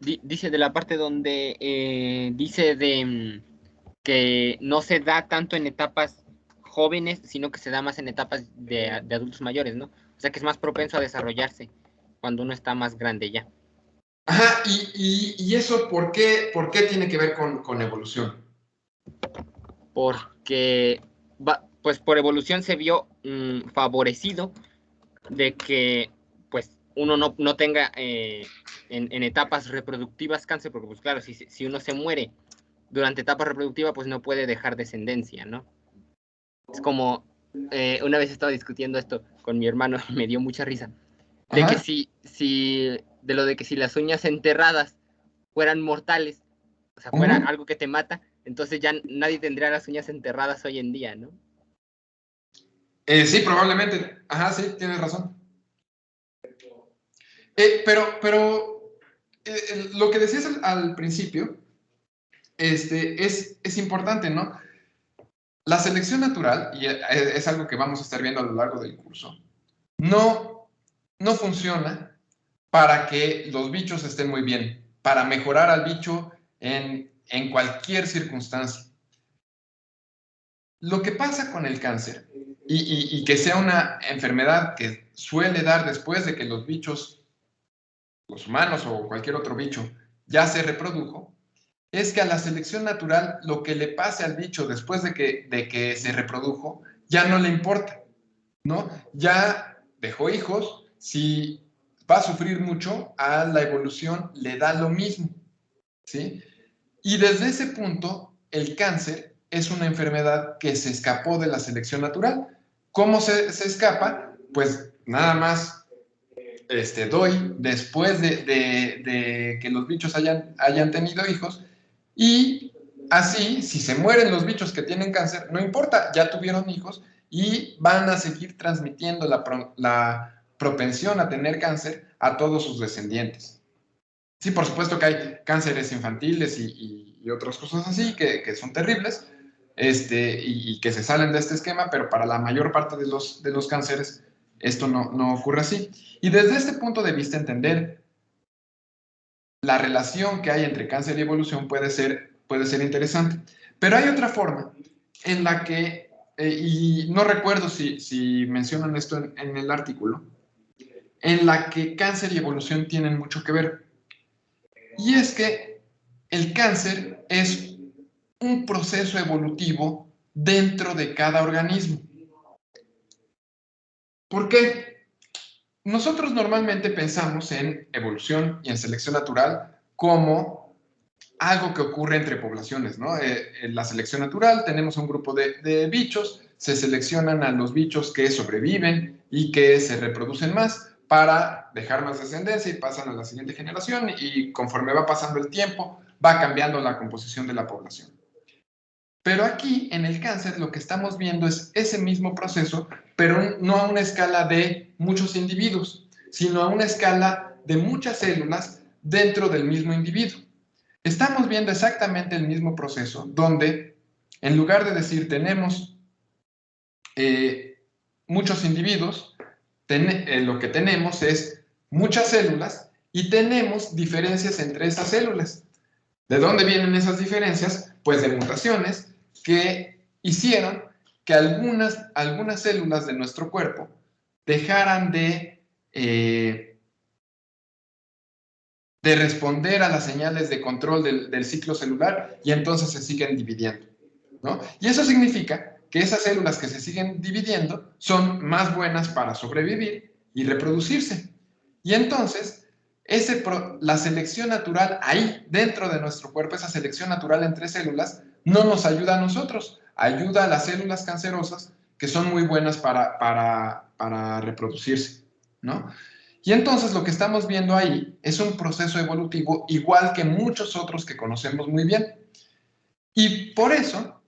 Speaker 10: Dice de la parte donde dice que no se da tanto en etapas jóvenes, sino que se da más en etapas de adultos mayores, ¿no? O sea que es más propenso a desarrollarse cuando uno está más grande ya.
Speaker 1: Ajá, ¿y eso por qué tiene que ver con evolución?
Speaker 10: Porque, pues por evolución se vio favorecido de que pues uno no tenga en etapas reproductivas cáncer, porque pues claro, si uno se muere durante etapa reproductiva, pues no puede dejar descendencia, ¿no? Es como una vez estaba discutiendo esto con mi hermano y me dio mucha risa. De
Speaker 1: Ajá.
Speaker 10: que de lo de que si las uñas enterradas fueran mortales, o sea, fuera
Speaker 1: Ujú.
Speaker 10: algo que te mata, entonces ya nadie tendría las uñas enterradas hoy en día, ¿no?
Speaker 1: Sí, probablemente. Ajá, sí, tienes razón. Pero lo que decías al principio es importante, ¿no? La selección natural, y es algo que vamos a estar viendo a lo largo del curso, no funciona para que los bichos estén muy bien, para mejorar al bicho en cualquier circunstancia. Lo que pasa con el cáncer, y que sea una enfermedad que suele dar después de que los bichos, los humanos o cualquier otro bicho, ya se reprodujo, es que a la selección natural lo que le pase al bicho después de que se reprodujo ya no le importa, ¿no? Ya dejó hijos, si va a sufrir mucho, a la evolución le da lo mismo, ¿sí? Y desde ese punto, el cáncer es una enfermedad que se escapó de la selección natural. ¿Cómo se escapa? Pues nada más doy después de que los bichos hayan tenido hijos, y así, si se mueren los bichos que tienen cáncer, no importa, ya tuvieron hijos y van a seguir transmitiendo la propensión a tener cáncer a todos sus descendientes. Sí, por supuesto que hay cánceres infantiles y otras cosas así que son terribles, y que se salen de este esquema, pero para la mayor parte de los cánceres esto no ocurre así. Y desde este punto de vista, entender la relación que hay entre cáncer y evolución puede ser interesante. Pero hay otra forma en la que, y no recuerdo si mencionan esto en el artículo, en la que cáncer y evolución tienen mucho que ver. Y es que el cáncer es un proceso evolutivo dentro de cada organismo. ¿Por qué? Nosotros normalmente pensamos en evolución y en selección natural como algo que ocurre entre poblaciones, ¿no? En la selección natural tenemos un grupo de bichos, se seleccionan a los bichos que sobreviven y que se reproducen más para dejar más descendencia y pasan a la siguiente generación, y conforme va pasando el tiempo va cambiando la composición de la población. Pero aquí, en el cáncer, lo que estamos viendo es ese mismo proceso, pero no a una escala de muchos individuos, sino a una escala de muchas células dentro del mismo individuo. Estamos viendo exactamente el mismo proceso, donde en lugar de decir tenemos muchos individuos, lo que tenemos es muchas células y tenemos diferencias entre esas células. ¿De dónde vienen esas diferencias? Pues de mutaciones que hicieron que algunas células de nuestro cuerpo dejaran de responder a las señales de control del ciclo celular, y entonces se siguen dividiendo, ¿no? Y eso significa que esas células que se siguen dividiendo son más buenas para sobrevivir y reproducirse. Y entonces, la selección natural ahí, dentro de nuestro cuerpo, esa selección natural entre células, no nos ayuda a nosotros, ayuda a las células cancerosas que son muy buenas para reproducirse, ¿no? Y entonces lo que estamos viendo ahí es un proceso evolutivo igual que muchos otros que conocemos muy bien. Y por eso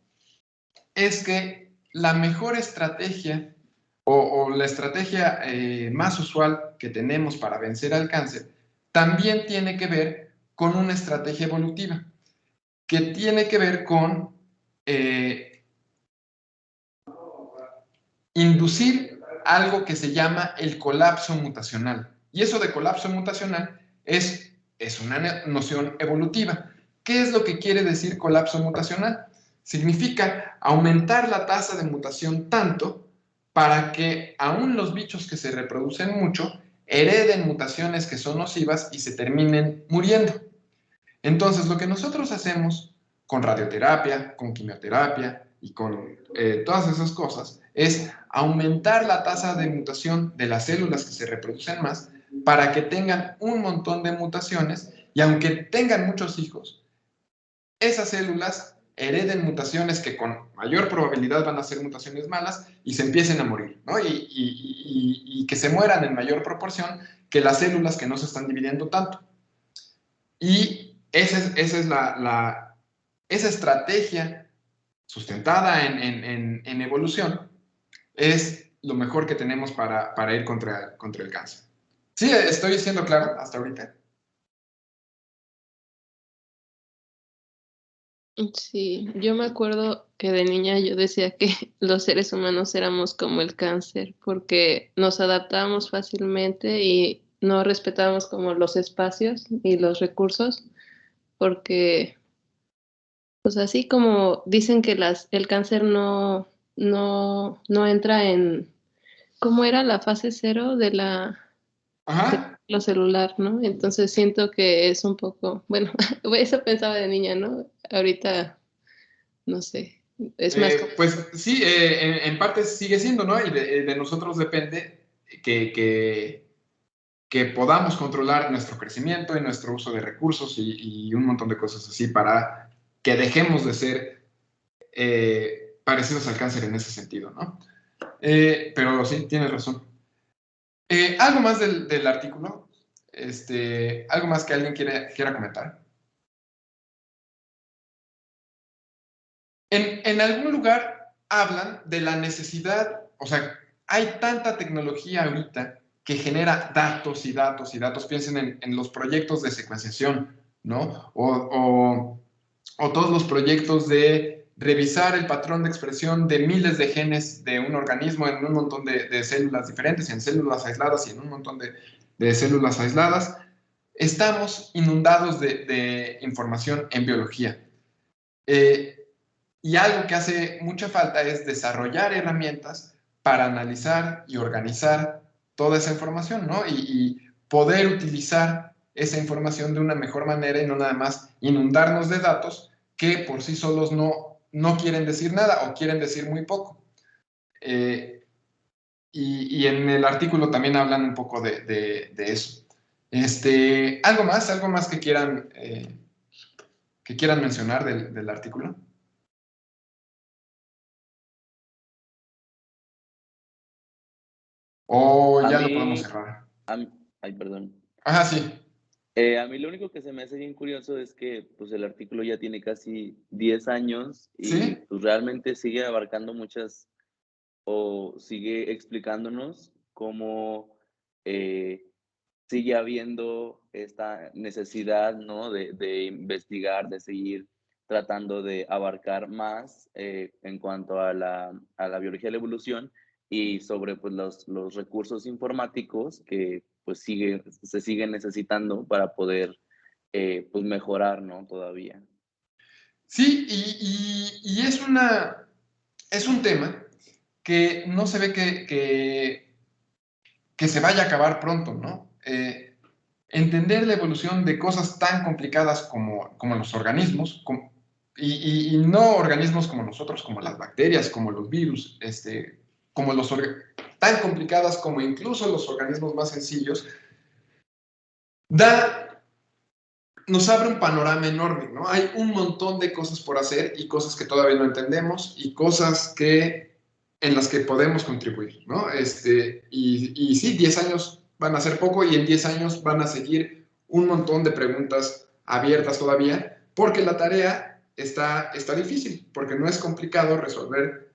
Speaker 1: es que la mejor estrategia o la estrategia más usual que tenemos para vencer al cáncer también tiene que ver con una estrategia evolutiva, que tiene que ver con inducir algo que se llama el colapso mutacional. Y eso de colapso mutacional es una noción evolutiva. ¿Qué es lo que quiere decir colapso mutacional? Significa aumentar la tasa de mutación tanto para que aún los bichos que se reproducen mucho hereden mutaciones que son nocivas y se terminen muriendo. Entonces, lo que nosotros hacemos con radioterapia, con quimioterapia y con todas esas cosas es aumentar la tasa de mutación de las células que se reproducen más para que tengan un montón de mutaciones, y aunque tengan muchos hijos, esas células hereden mutaciones que con mayor probabilidad van a ser mutaciones malas y se empiecen a morir, ¿no? Y que se mueran en mayor proporción que las células que no se están dividiendo tanto. Y esa es esa estrategia sustentada en evolución es lo mejor que tenemos para ir contra el cáncer. Sí, estoy siendo claro hasta ahorita.
Speaker 4: Sí, yo me acuerdo que de niña yo decía que los seres humanos éramos como el cáncer, porque nos adaptábamos fácilmente y no respetábamos como los espacios y los recursos, porque pues así como dicen que el cáncer no entra en, ¿cómo era la fase cero de
Speaker 1: Ajá.
Speaker 4: lo celular, ¿no? Entonces siento que es un poco, bueno, eso pensaba de niña, ¿no? Ahorita, no sé, es más
Speaker 1: Pues sí, en parte sigue siendo, ¿no? Y de nosotros depende que podamos controlar nuestro crecimiento y nuestro uso de recursos y un montón de cosas así para que dejemos de ser parecidos al cáncer en ese sentido, ¿no? Pero sí, tienes razón. ¿Algo más del artículo? ¿Algo más que alguien quiera comentar? En algún lugar hablan de la necesidad, o sea, hay tanta tecnología ahorita que genera datos y datos y datos. Piensen en los proyectos de secuenciación, ¿no? O todos los proyectos de revisar el patrón de expresión de miles de genes de un organismo en un montón de células diferentes, en células aisladas y en un montón de células aisladas. Estamos inundados de información en biología. Y algo que hace mucha falta es desarrollar herramientas para analizar y organizar toda esa información, ¿no? Y poder utilizar esa información de una mejor manera y no nada más inundarnos de datos que por sí solos no quieren decir nada o quieren decir muy poco. Y en el artículo también hablan un poco de eso. ¿Algo más que quieran mencionar del artículo? O
Speaker 11: A
Speaker 1: ya lo podemos
Speaker 11: mí,
Speaker 1: cerrar.
Speaker 11: ay, perdón.
Speaker 1: Ajá, sí.
Speaker 11: A mí lo único que se me hace bien curioso es que pues el artículo ya tiene casi 10 años y
Speaker 1: ¿Sí?
Speaker 11: pues realmente sigue abarcando muchas o sigue explicándonos cómo sigue habiendo esta necesidad, ¿no? de investigar, de seguir tratando de abarcar más en cuanto a la biología de la evolución y sobre pues, los recursos informáticos que pues se siguen necesitando para poder pues mejorar, ¿no? Todavía.
Speaker 1: Sí, y es un tema que no se ve que se vaya a acabar pronto, ¿no? Entender la evolución de cosas tan complicadas como los organismos, y no organismos como nosotros, como las bacterias, como los virus, como tan complicadas como incluso los organismos más sencillos, nos abre un panorama enorme, ¿no? Hay un montón de cosas por hacer y cosas que todavía no entendemos y cosas en las que podemos contribuir, ¿no? Y sí, 10 años van a ser poco y en 10 años van a seguir un montón de preguntas abiertas todavía porque la tarea está difícil, porque no es complicado resolver,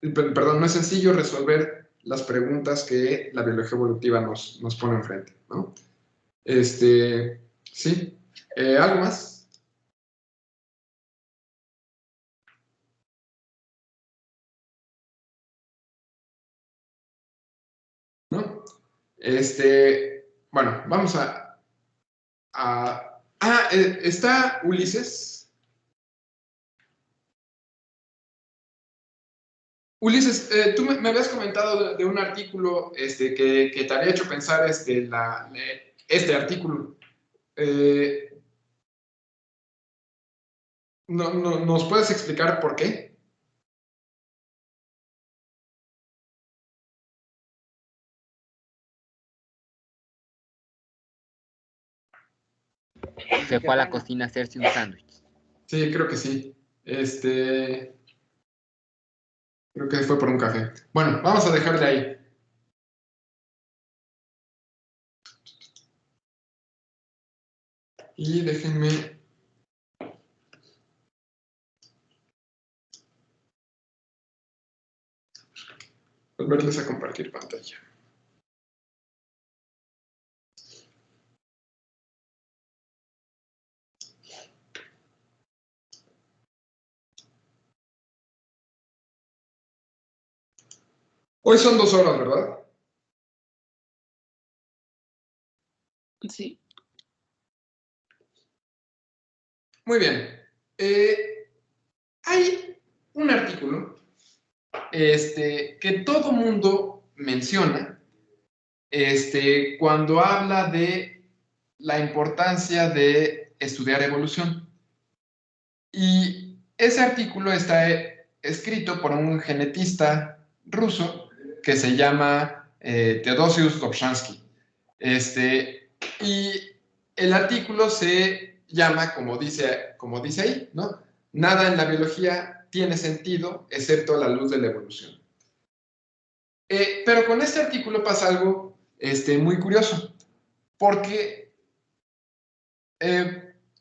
Speaker 1: perdón, no es sencillo resolver las preguntas que la biología evolutiva nos pone enfrente, ¿no? Sí. ¿Algo más? ¿No? Bueno, vamos está Ulises. Ulises, tú me habías comentado de un artículo que te había hecho pensar este artículo. ¿Nos puedes explicar por qué?
Speaker 10: Se fue a la cocina a hacerse un sándwich.
Speaker 1: Sí, creo que sí. Creo que fue por un café. Bueno, vamos a dejarle ahí. Y déjenme volverles a compartir pantalla. Hoy son 2 horas, ¿verdad?
Speaker 4: Sí.
Speaker 1: Muy bien. Hay un artículo que todo mundo menciona cuando habla de la importancia de estudiar evolución. Y ese artículo está escrito por un genetista ruso que se llama Theodosius Dobzhansky. Y el artículo se llama, como dice ahí, ¿no? Nada en la biología tiene sentido excepto a la luz de la evolución. Pero con este artículo pasa algo muy curioso, porque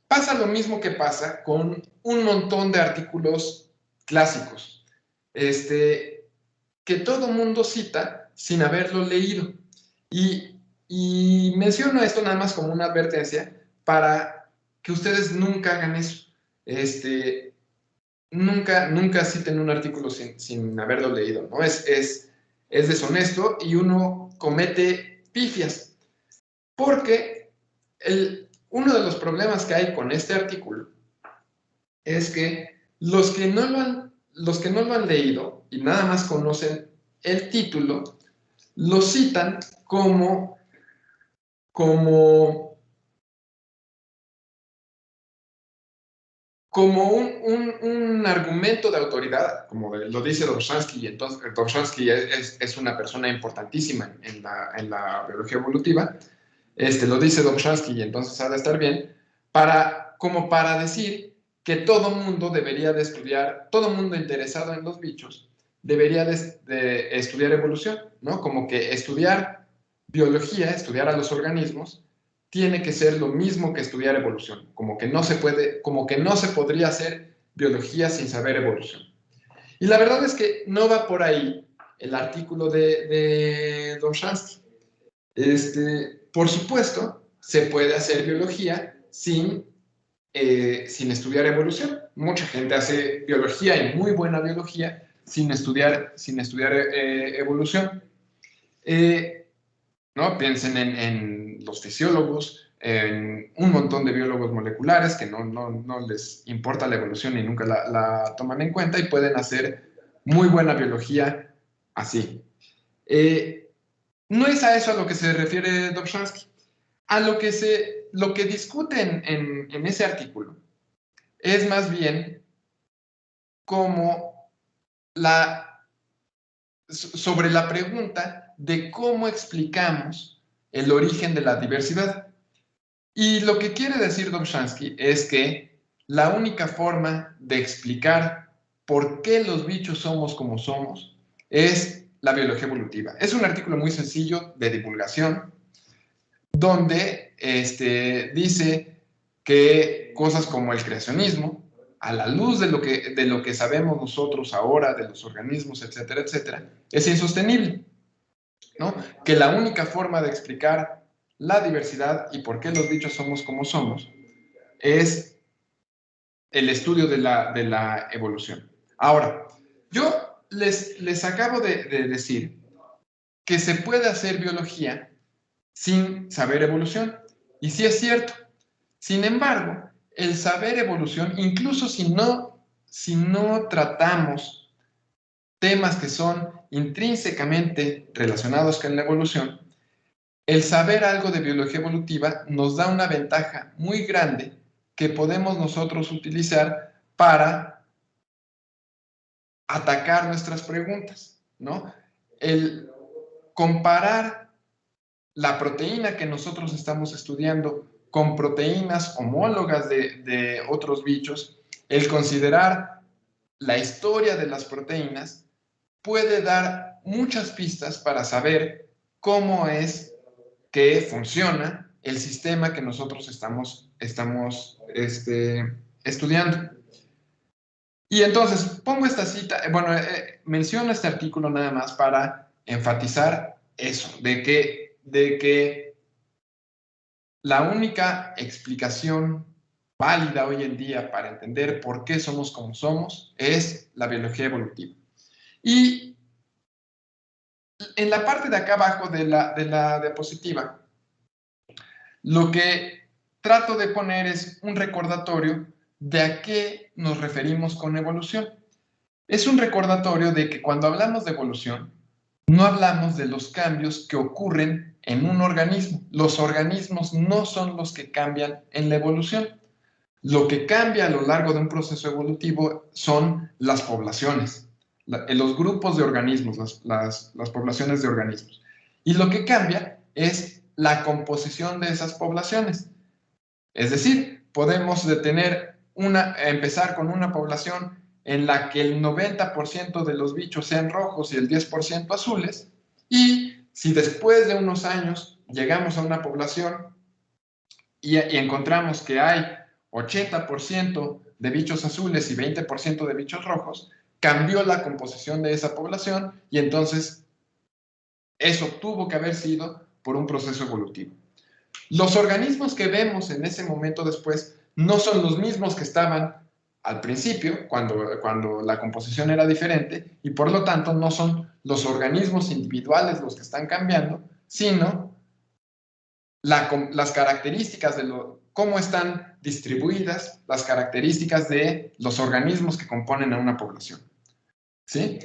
Speaker 1: pasa lo mismo que pasa con un montón de artículos clásicos, que todo mundo cita sin haberlo leído. Y menciono esto nada más como una advertencia para que ustedes nunca hagan eso. Nunca citen un artículo sin haberlo leído, ¿no? Es deshonesto y uno comete pifias. Porque uno de los problemas que hay con este artículo es que los que no lo han leído y nada más conocen el título, lo citan como un argumento de autoridad, como lo dice Dobzhansky, y entonces Dobzhansky es una persona importantísima en la biología evolutiva, lo dice Dobzhansky y entonces ha de estar bien, como para decir que todo mundo debería de estudiar, todo mundo interesado en los bichos debería de estudiar evolución, ¿no? Como que estudiar biología, estudiar a los organismos, tiene que ser lo mismo que estudiar evolución, como que no se podría hacer biología sin saber evolución. Y la verdad es que no va por ahí el artículo de Dobzhansky. Por supuesto, se puede hacer biología sin estudiar evolución. Mucha gente hace biología y muy buena biología sin estudiar evolución. ¿No? Piensen en los fisiólogos, en un montón de biólogos moleculares que no les importa la evolución y nunca la toman en cuenta y pueden hacer muy buena biología así. No es a eso a lo que se refiere Dobzhansky. A lo que discuten en ese artículo es más bien como sobre la pregunta de cómo explicamos el origen de la diversidad. Y lo que quiere decir Dobzhansky es que la única forma de explicar por qué los bichos somos como somos es la biología evolutiva. Es un artículo muy sencillo de divulgación donde dice que cosas como el creacionismo, a la luz de lo que sabemos nosotros ahora de los organismos, etcétera, etcétera, es insostenible, ¿no? Que la única forma de explicar la diversidad y por qué los bichos somos como somos es el estudio de la evolución. Ahora, yo les acabo de decir que se puede hacer biología sin saber evolución, y sí es cierto. Sin embargo, el saber evolución, incluso si no tratamos temas que son intrínsecamente relacionados con la evolución, el saber algo de biología evolutiva nos da una ventaja muy grande que podemos nosotros utilizar para atacar nuestras preguntas, ¿no? El comparar la proteína que nosotros estamos estudiando con proteínas homólogas de otros bichos el considerar la historia de las proteínas puede dar muchas pistas para saber cómo es que funciona el sistema que nosotros estamos estudiando. Y entonces pongo esta cita, bueno, menciono este artículo nada más para enfatizar eso, de que la única explicación válida hoy en día para entender por qué somos como somos es la biología evolutiva. Y en la parte de acá abajo de la diapositiva, lo que trato de poner es un recordatorio de a qué nos referimos con evolución. Es un recordatorio de que cuando hablamos de evolución, no hablamos de los cambios que ocurren en un organismo. Los organismos no son los que cambian en la evolución. Lo que cambia a lo largo de un proceso evolutivo son las poblaciones, los grupos de organismos, las poblaciones de organismos. Y lo que cambia es la composición de esas poblaciones. Es decir, podemos empezar con una población en la que el 90% de los bichos sean rojos y el 10% azules, y si después de unos años llegamos a una población y encontramos que hay 80% de bichos azules y 20% de bichos rojos, cambió la composición de esa población y entonces eso tuvo que haber sido por un proceso evolutivo. Los organismos que vemos en ese momento después no son los mismos que estaban al principio, cuando la composición era diferente, y por lo tanto no son los organismos individuales los que están cambiando, sino las características de cómo están distribuidas, las características de los organismos que componen a una población. ¿Sí?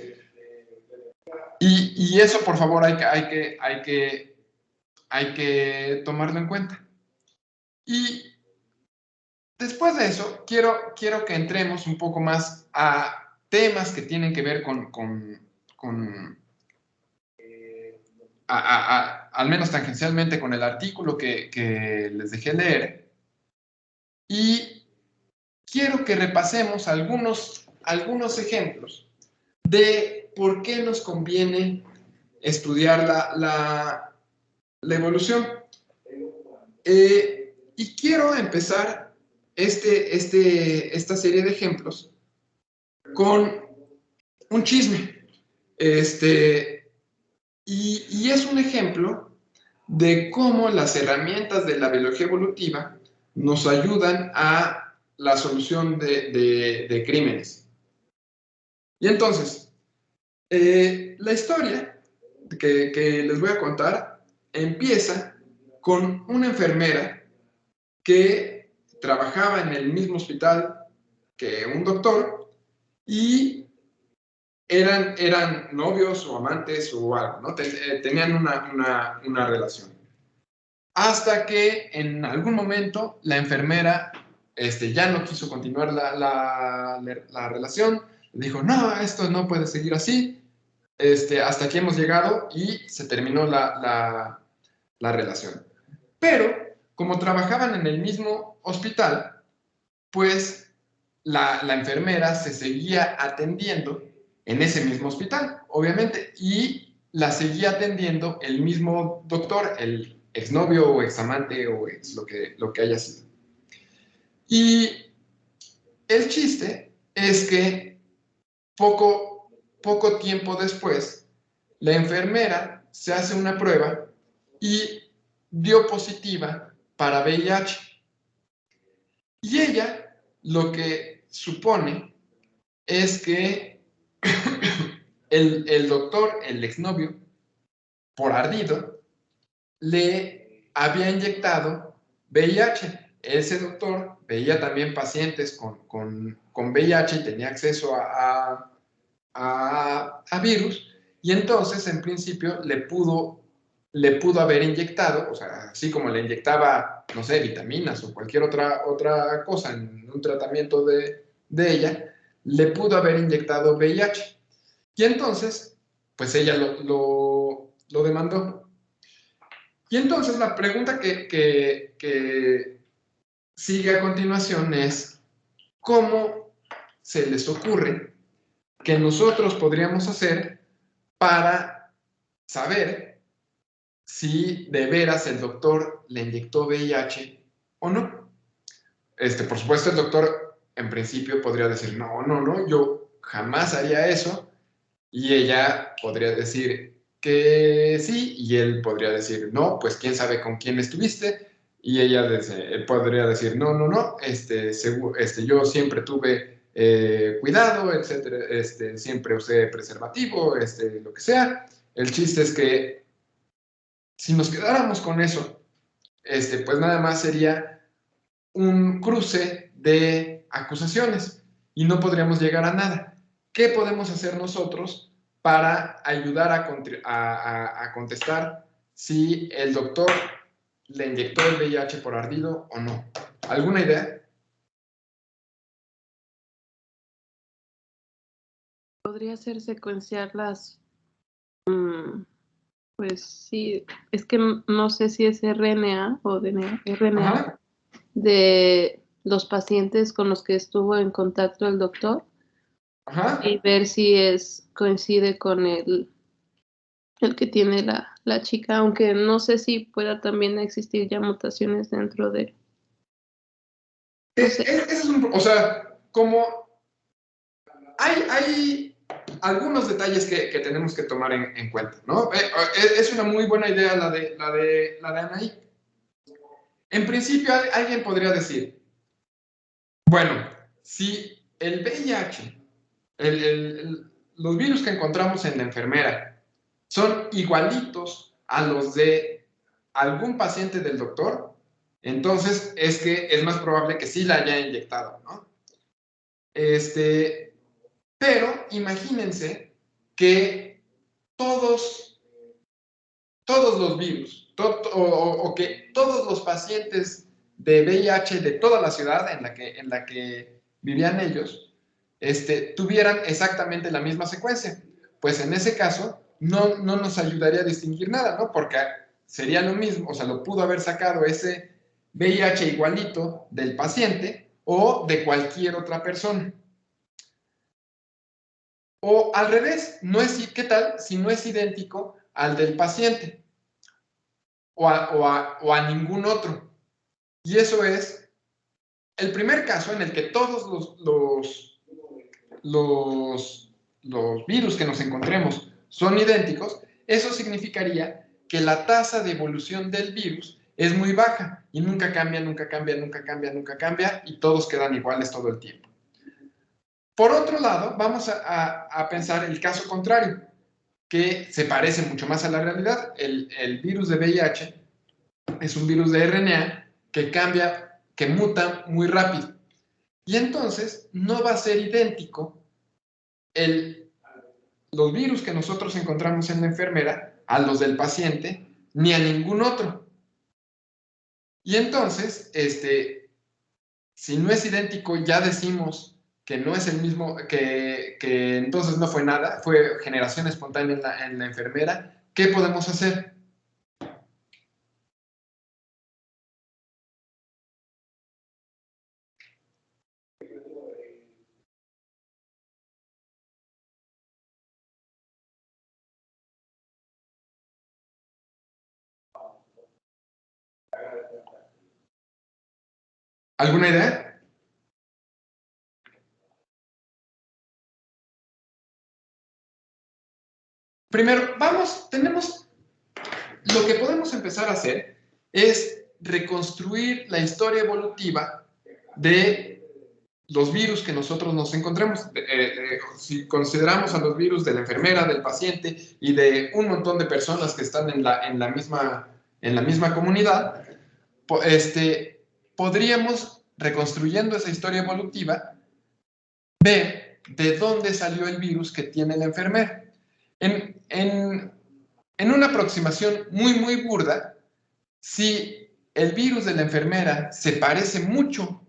Speaker 1: Y eso, por favor, hay que tomarlo en cuenta. Y después de eso, quiero que entremos un poco más a temas que tienen que ver al menos tangencialmente con el artículo que les dejé leer. Y quiero que repasemos algunos ejemplos de por qué nos conviene estudiar la evolución. Y quiero empezar esta serie de ejemplos con un chisme. Y es un ejemplo de cómo las herramientas de la biología evolutiva nos ayudan a la solución de crímenes. Y entonces, la historia que les voy a contar empieza con una enfermera que trabajaba en el mismo hospital que un doctor y eran novios o amantes o algo, ¿no? Tenían una relación. Hasta que en algún momento la enfermera ya no quiso continuar la relación, dijo, no, esto no puede seguir así, hasta aquí hemos llegado, y se terminó la relación. Pero, como trabajaban en el mismo hospital, pues la enfermera se seguía atendiendo en ese mismo hospital, obviamente, y la seguía atendiendo el mismo doctor, el exnovio o examante o lo que haya sido. Y el chiste es que poco tiempo después, la enfermera se hace una prueba y dio positiva para VIH. Y ella lo que supone es que el doctor, el exnovio, por ardido, le había inyectado VIH. Ese doctor veía también pacientes con VIH y tenía acceso a virus, y entonces, en principio, le pudo haber inyectado, o sea, así como le inyectaba, no sé, vitaminas o cualquier otra cosa en un tratamiento de ella, le pudo haber inyectado VIH. Y entonces, pues ella lo demandó. Y entonces la pregunta que sigue a continuación es, ¿cómo se les ocurre que nosotros podríamos hacer para saber si de veras el doctor le inyectó VIH o no? Por supuesto, el doctor en principio podría decir, no, yo jamás haría eso, y ella podría decir que sí, y él podría decir, no, pues quién sabe con quién estuviste, y ella él podría decir, no, yo siempre tuve cuidado, etcétera, siempre usé preservativo, lo que sea. El chiste es que si nos quedáramos con eso, pues nada más sería un cruce de acusaciones y no podríamos llegar a nada. ¿Qué podemos hacer nosotros para ayudar a contestar si el doctor le inyectó el VIH por ardido o no? ¿Alguna idea?
Speaker 4: Podría ser secuenciar las, pues sí, es que no sé si es RNA o DNA, RNA,
Speaker 1: Ajá.
Speaker 4: de los pacientes con los que estuvo en contacto el doctor.
Speaker 1: Ajá.
Speaker 4: Y ver si coincide con el que tiene la chica, aunque no sé si pueda también existir ya mutaciones dentro de... No sé.
Speaker 1: O sea, como hay algunos detalles que tenemos que tomar en cuenta, ¿no? Es una muy buena idea la de Anaí. En principio, alguien podría decir, bueno, si el VIH, los virus que encontramos en la enfermera, son igualitos a los de algún paciente del doctor, entonces es que es más probable que sí la haya inyectado, ¿no? Pero imagínense que todos los virus, o que todos los pacientes de VIH de toda la ciudad en la que vivían ellos, tuvieran exactamente la misma secuencia. Pues en ese caso no nos ayudaría a distinguir nada, ¿no? Porque sería lo mismo, o sea, lo pudo haber sacado ese VIH igualito del paciente o de cualquier otra persona. O al revés, ¿qué tal si no es idéntico al del paciente o a ningún otro? Y eso es el primer caso en el que todos los virus que nos encontremos son idénticos. Eso significaría que la tasa de evolución del virus es muy baja y nunca cambia, y todos quedan iguales todo el tiempo. Por otro lado, vamos a pensar el caso contrario, que se parece mucho más a la realidad. El virus de VIH es un virus de RNA que cambia, que muta muy rápido. Y entonces no va a ser idéntico los virus que nosotros encontramos en la enfermera a los del paciente, ni a ningún otro. Y entonces, si no es idéntico, ya decimos que no es el mismo, que entonces no fue nada, fue generación espontánea en la enfermera. ¿Qué podemos hacer? ¿Alguna idea? Primero, lo que podemos empezar a hacer es reconstruir la historia evolutiva de los virus que nosotros nos encontremos. Si consideramos a los virus de la enfermera, del paciente y de un montón de personas que están en la misma comunidad, podríamos, reconstruyendo esa historia evolutiva, ver de dónde salió el virus que tiene la enfermera. En una aproximación muy, muy burda, si el virus de la enfermera se parece mucho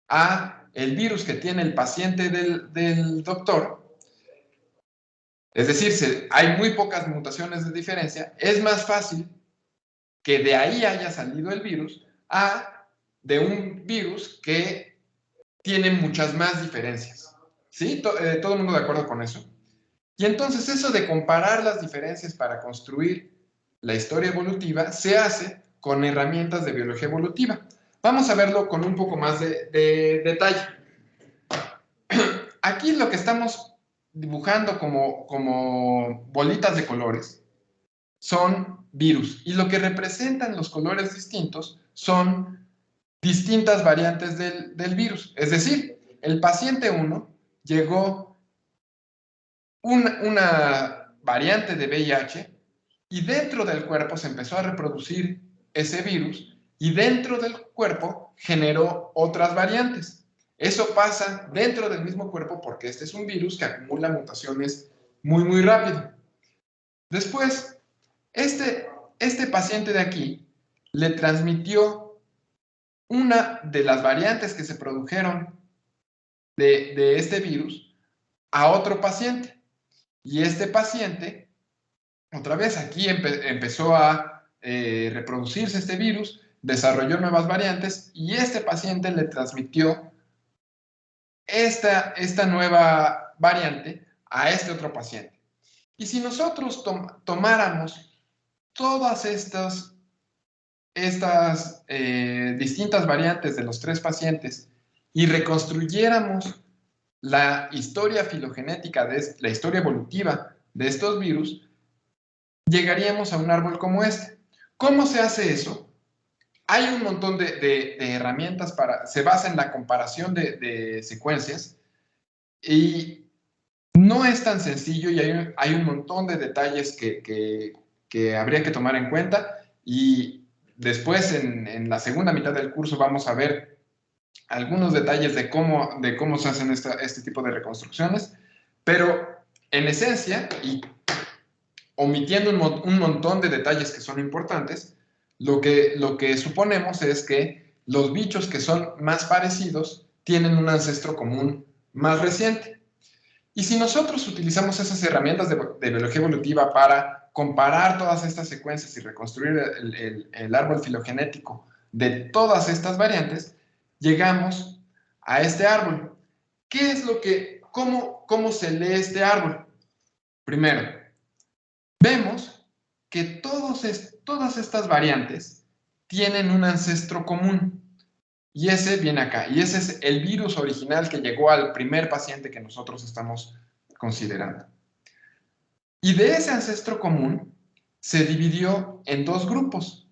Speaker 1: a el virus que tiene el paciente del doctor, es decir, hay muy pocas mutaciones de diferencia, es más fácil que de ahí haya salido el virus de un virus que tiene muchas más diferencias. ¿Sí? Todo el mundo de acuerdo con eso. Y entonces eso de comparar las diferencias para construir la historia evolutiva se hace con herramientas de biología evolutiva. Vamos a verlo con un poco más de detalle. Aquí lo que estamos dibujando como bolitas de colores son virus, y lo que representan los colores distintos son distintas variantes del virus. Es decir, el paciente 1 llegó una variante de VIH y dentro del cuerpo se empezó a reproducir ese virus y dentro del cuerpo generó otras variantes. Eso pasa dentro del mismo cuerpo porque este es un virus que acumula mutaciones muy, muy rápido. Después, este paciente de aquí le transmitió una de las variantes que se produjeron de este virus a otro paciente. Y este paciente, otra vez aquí empezó a reproducirse este virus, desarrolló nuevas variantes y este paciente le transmitió esta nueva variante a este otro paciente. Y si nosotros tomáramos todas estas distintas variantes de los 3 pacientes y reconstruyéramos la historia filogenética, la historia evolutiva de estos virus, llegaríamos a un árbol como este. ¿Cómo se hace eso? Hay un montón de herramientas se basa en la comparación de secuencias y no es tan sencillo y hay un montón de detalles que habría que tomar en cuenta, y después en la segunda mitad del curso vamos a ver algunos detalles de cómo se hacen este tipo de reconstrucciones, pero en esencia, y omitiendo un montón de detalles que son importantes, lo que suponemos es que los bichos que son más parecidos tienen un ancestro común más reciente. Y si nosotros utilizamos esas herramientas de biología evolutiva para comparar todas estas secuencias y reconstruir el árbol filogenético de todas estas variantes, llegamos a este árbol. ¿Qué es cómo se lee este árbol? Primero, vemos que todas estas variantes tienen un ancestro común. Y ese viene acá. Y ese es el virus original que llegó al primer paciente que nosotros estamos considerando. Y de ese ancestro común se dividió en 2 grupos.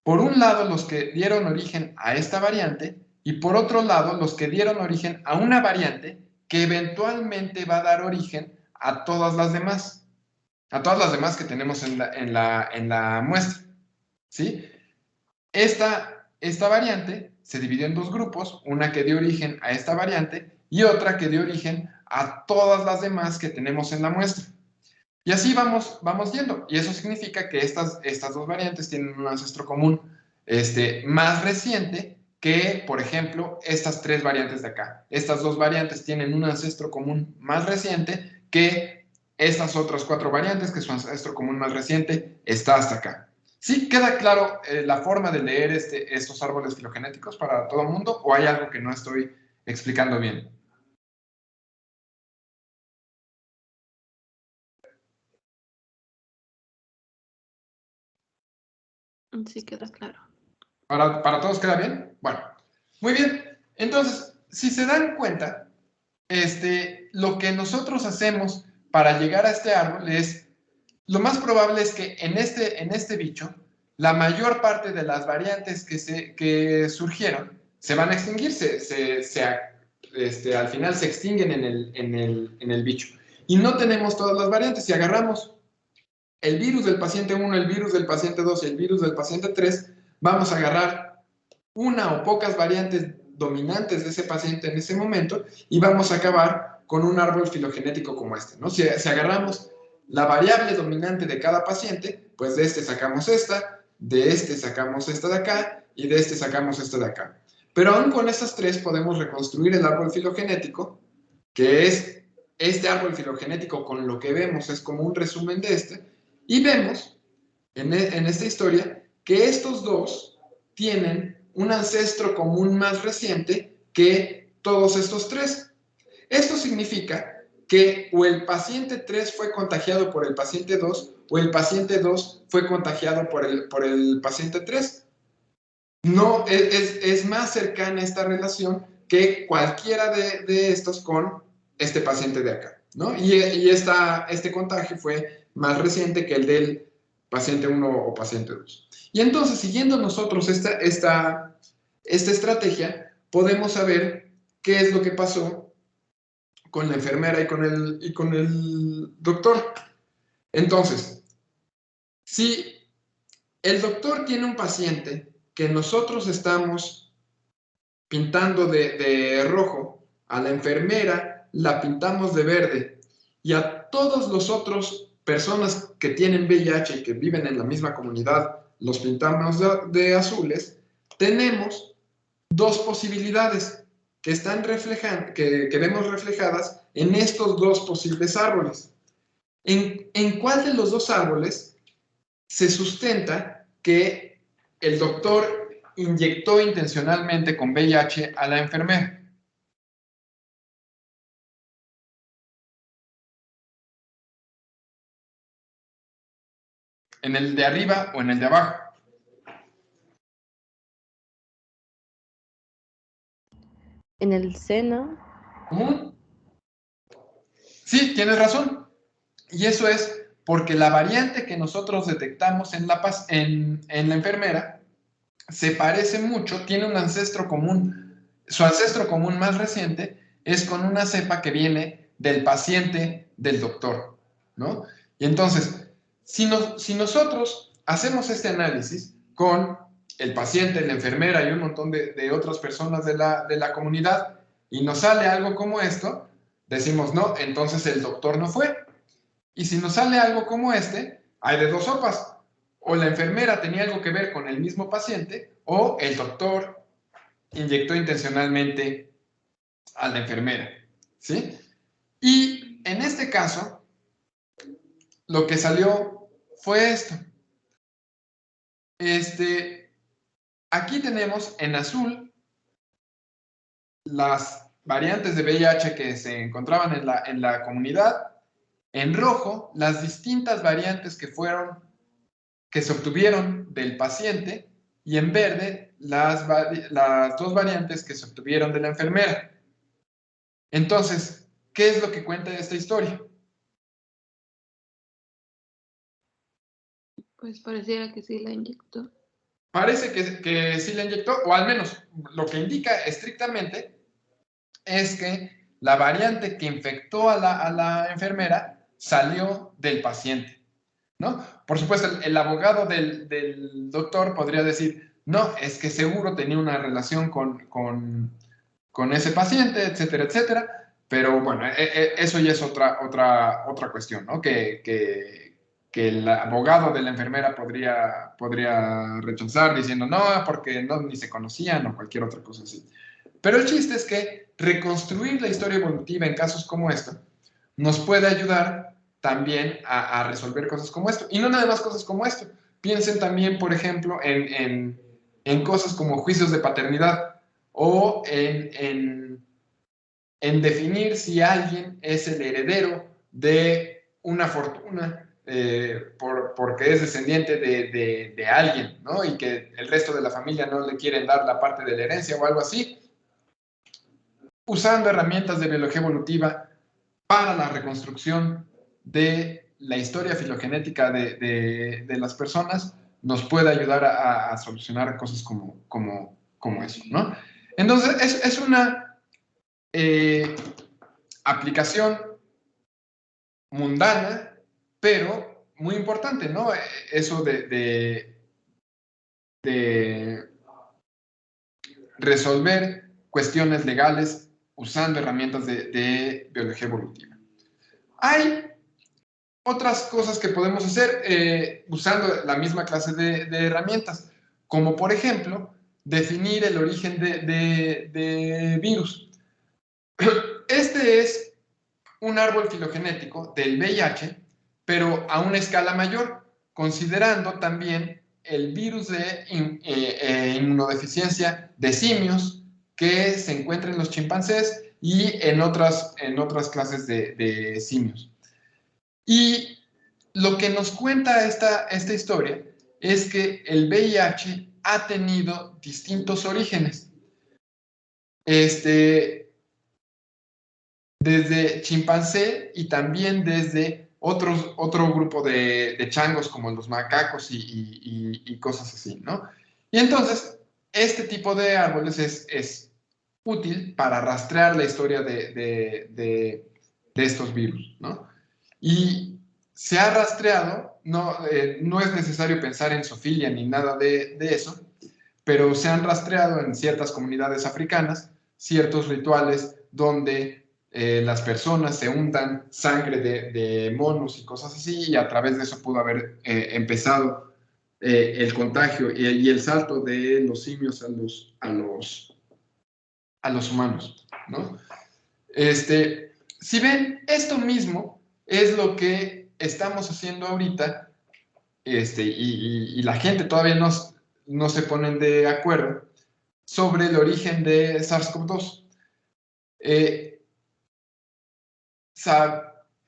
Speaker 1: Por un lado, los que dieron origen a esta variante, y por otro lado, los que dieron origen a una variante que eventualmente va a dar origen a todas las demás. A todas las demás que tenemos en la muestra. ¿Sí? Esta variante se dividió en 2 grupos, una que dio origen a esta variante y otra que dio origen a todas las demás que tenemos en la muestra. Y así vamos yendo. Y eso significa que estas 2 variantes tienen un ancestro común más reciente que, por ejemplo, estas 3 variantes de acá. Estas 2 variantes tienen un ancestro común más reciente que estas otras 4 variantes, que su ancestro común más reciente está hasta acá. ¿Sí queda claro la forma de leer estos árboles filogenéticos para todo el mundo, o hay algo que no estoy explicando bien?
Speaker 4: Sí, queda claro.
Speaker 1: ¿Para todos queda bien? Bueno, muy bien. Entonces, si se dan cuenta, lo que nosotros hacemos para llegar a este árbol es, lo más probable es que en este bicho, la mayor parte de las variantes que surgieron se van a extinguir, al final se extinguen en el bicho. Y no tenemos todas las variantes. Si agarramos el virus del paciente 1, el virus del paciente 2 y el virus del paciente 3, vamos a agarrar una o pocas variantes dominantes de ese paciente en ese momento y vamos a acabar con un árbol filogenético como este, ¿no? Si agarramos la variable dominante de cada paciente, pues de este sacamos esta, de este sacamos esta de acá y de este sacamos esta de acá. Pero aún con estas 3 podemos reconstruir el árbol filogenético, que es este árbol filogenético con lo que vemos es como un resumen de y vemos en esta historia que estos 2 tienen un ancestro común más reciente que todos estos 3. Esto significa que o el paciente 3 fue contagiado por el paciente 2 o el paciente 2 fue contagiado por el paciente 3. No, es más cercana esta relación que cualquiera de estos con este paciente de acá, ¿no? Y este contagio fue más reciente que el del paciente 1 o paciente 2. Y entonces, siguiendo nosotros esta estrategia, podemos saber qué es lo que pasó con la enfermera y con el doctor. Entonces, si el doctor tiene un paciente que nosotros estamos pintando de rojo, a la enfermera la pintamos de verde y a todos los otros personas que tienen VIH y que viven en la misma comunidad los pintamos de azules, tenemos dos posibilidades que están que vemos reflejadas en estos dos posibles árboles. ¿En cuál de los dos árboles se sustenta que el doctor inyectó intencionalmente con VIH a la enfermera? ¿En el de arriba o en el de abajo?
Speaker 5: En el seno.
Speaker 1: Sí, tienes razón. Y eso es porque la variante que nosotros detectamos en la enfermera se parece mucho, tiene un ancestro común. Su ancestro común más reciente es con una cepa que viene del paciente del doctor, ¿no? Y entonces, si nosotros hacemos este análisis con el paciente, la enfermera y un montón de otras personas de la comunidad y nos sale algo como esto, decimos, no, entonces el doctor no fue. Y si nos sale algo como este, hay de dos sopas. O la enfermera tenía algo que ver con el mismo paciente, o el doctor inyectó intencionalmente a la enfermera, ¿sí? Y en este caso, lo que salió fue esto. Aquí tenemos en azul las variantes de VIH que se encontraban en la comunidad. En rojo, las distintas variantes que se obtuvieron del paciente, y en verde, las dos variantes que se obtuvieron de la enfermera. Entonces, ¿qué es lo que cuenta esta historia?
Speaker 4: Pues pareciera que sí la inyectó.
Speaker 1: Parece que sí la inyectó, o al menos lo que indica estrictamente es que la variante que infectó a la enfermera salió del paciente, ¿no? Por supuesto, el abogado del doctor podría decir, no, es que seguro tenía una relación con ese paciente, etcétera, etcétera, pero bueno, eso ya es otra cuestión, ¿no? Que el abogado de la enfermera podría rechazar diciendo, no, porque no, ni se conocían o cualquier otra cosa así. Pero el chiste es que reconstruir la historia evolutiva en casos como esto nos puede ayudar también a resolver cosas como esto. Y no nada más cosas como esto. Piensen también, por ejemplo, en cosas como juicios de paternidad o en definir si alguien es el heredero de una fortuna porque es descendiente de alguien, ¿no? Y que el resto de la familia no le quieren dar la parte de la herencia o algo así. Usando herramientas de biología evolutiva para la reconstrucción de la historia filogenética de las personas, nos puede ayudar a solucionar cosas como eso, ¿no? Entonces, es una aplicación mundana, pero muy importante, ¿no? Eso de resolver cuestiones legales usando herramientas de biología evolutiva. Hay otras cosas que podemos hacer usando la misma clase de herramientas, como por ejemplo, definir el origen de virus. Este es un árbol filogenético del VIH, pero a una escala mayor, considerando también el virus de inmunodeficiencia de simios que se encuentra en los chimpancés y en otras clases de simios. Y lo que nos cuenta esta historia es que el VIH ha tenido distintos orígenes. Desde chimpancé y también desde otro grupo de changos como los macacos y cosas así, ¿no? Y entonces, este tipo de árboles es útil para rastrear la historia de estos virus, ¿no? Y se ha rastreado, no es necesario pensar en zoofilia ni nada de eso, pero se han rastreado en ciertas comunidades africanas ciertos rituales donde las personas se untan sangre de monos y cosas así, y a través de eso pudo haber empezado el contagio y el salto de los simios a los humanos, ¿no? Si ven, esto mismo es lo que estamos haciendo ahorita, y la gente todavía no se ponen de acuerdo sobre el origen de SARS-CoV-2.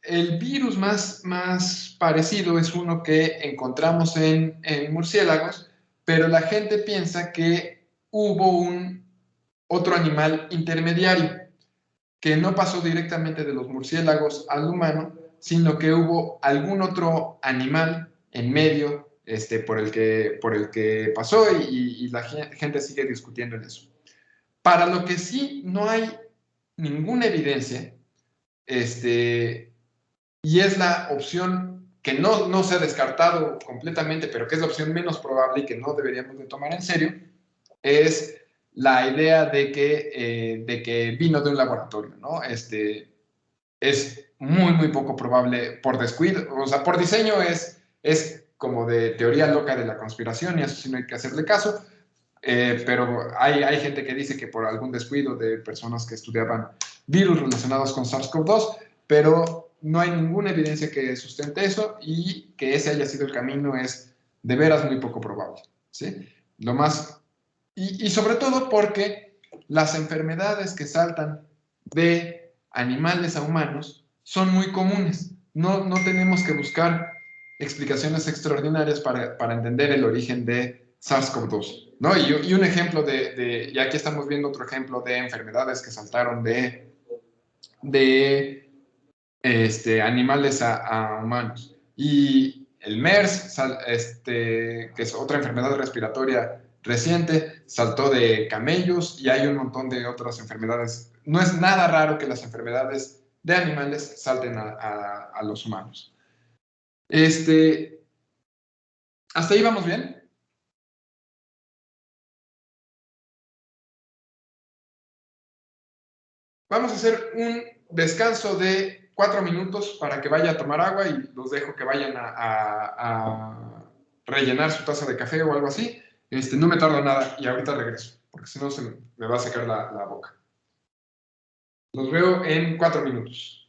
Speaker 1: El virus más parecido es uno que encontramos en murciélagos, pero la gente piensa que hubo otro animal intermediario que no pasó directamente de los murciélagos al humano, sino que hubo algún otro animal en medio por el que pasó, y la gente sigue discutiendo en eso. Para lo que sí no hay ninguna evidencia, y es la opción que no se ha descartado completamente, pero que es la opción menos probable y que no deberíamos de tomar en serio, es la idea de que vino de un laboratorio, ¿no? Es muy, muy poco probable por descuido, o sea, por diseño es como de teoría loca de la conspiración, y eso sí no hay que hacerle caso, pero hay gente que dice que por algún descuido de personas que estudiaban virus relacionados con SARS-CoV-2, pero no hay ninguna evidencia que sustente eso, y que ese haya sido el camino es de veras muy poco probable, ¿sí? Lo más, y sobre todo porque las enfermedades que saltan de animales a humanos son muy comunes. No tenemos que buscar explicaciones extraordinarias para entender el origen de SARS-CoV-2, ¿no? Y un ejemplo y aquí estamos viendo otro ejemplo de enfermedades que saltaron de animales a humanos. Y el MERS, que es otra enfermedad respiratoria reciente, saltó de camellos, y hay un montón de otras enfermedades. No es nada raro que las enfermedades de animales salten a los humanos. ¿Hasta ahí vamos bien? Vamos a hacer un descanso de 4 minutos para que vaya a tomar agua, y los dejo que vayan a rellenar su taza de café o algo así. No me tardo nada y ahorita regreso, porque si no se me va a secar la boca. Los veo en 4 minutos.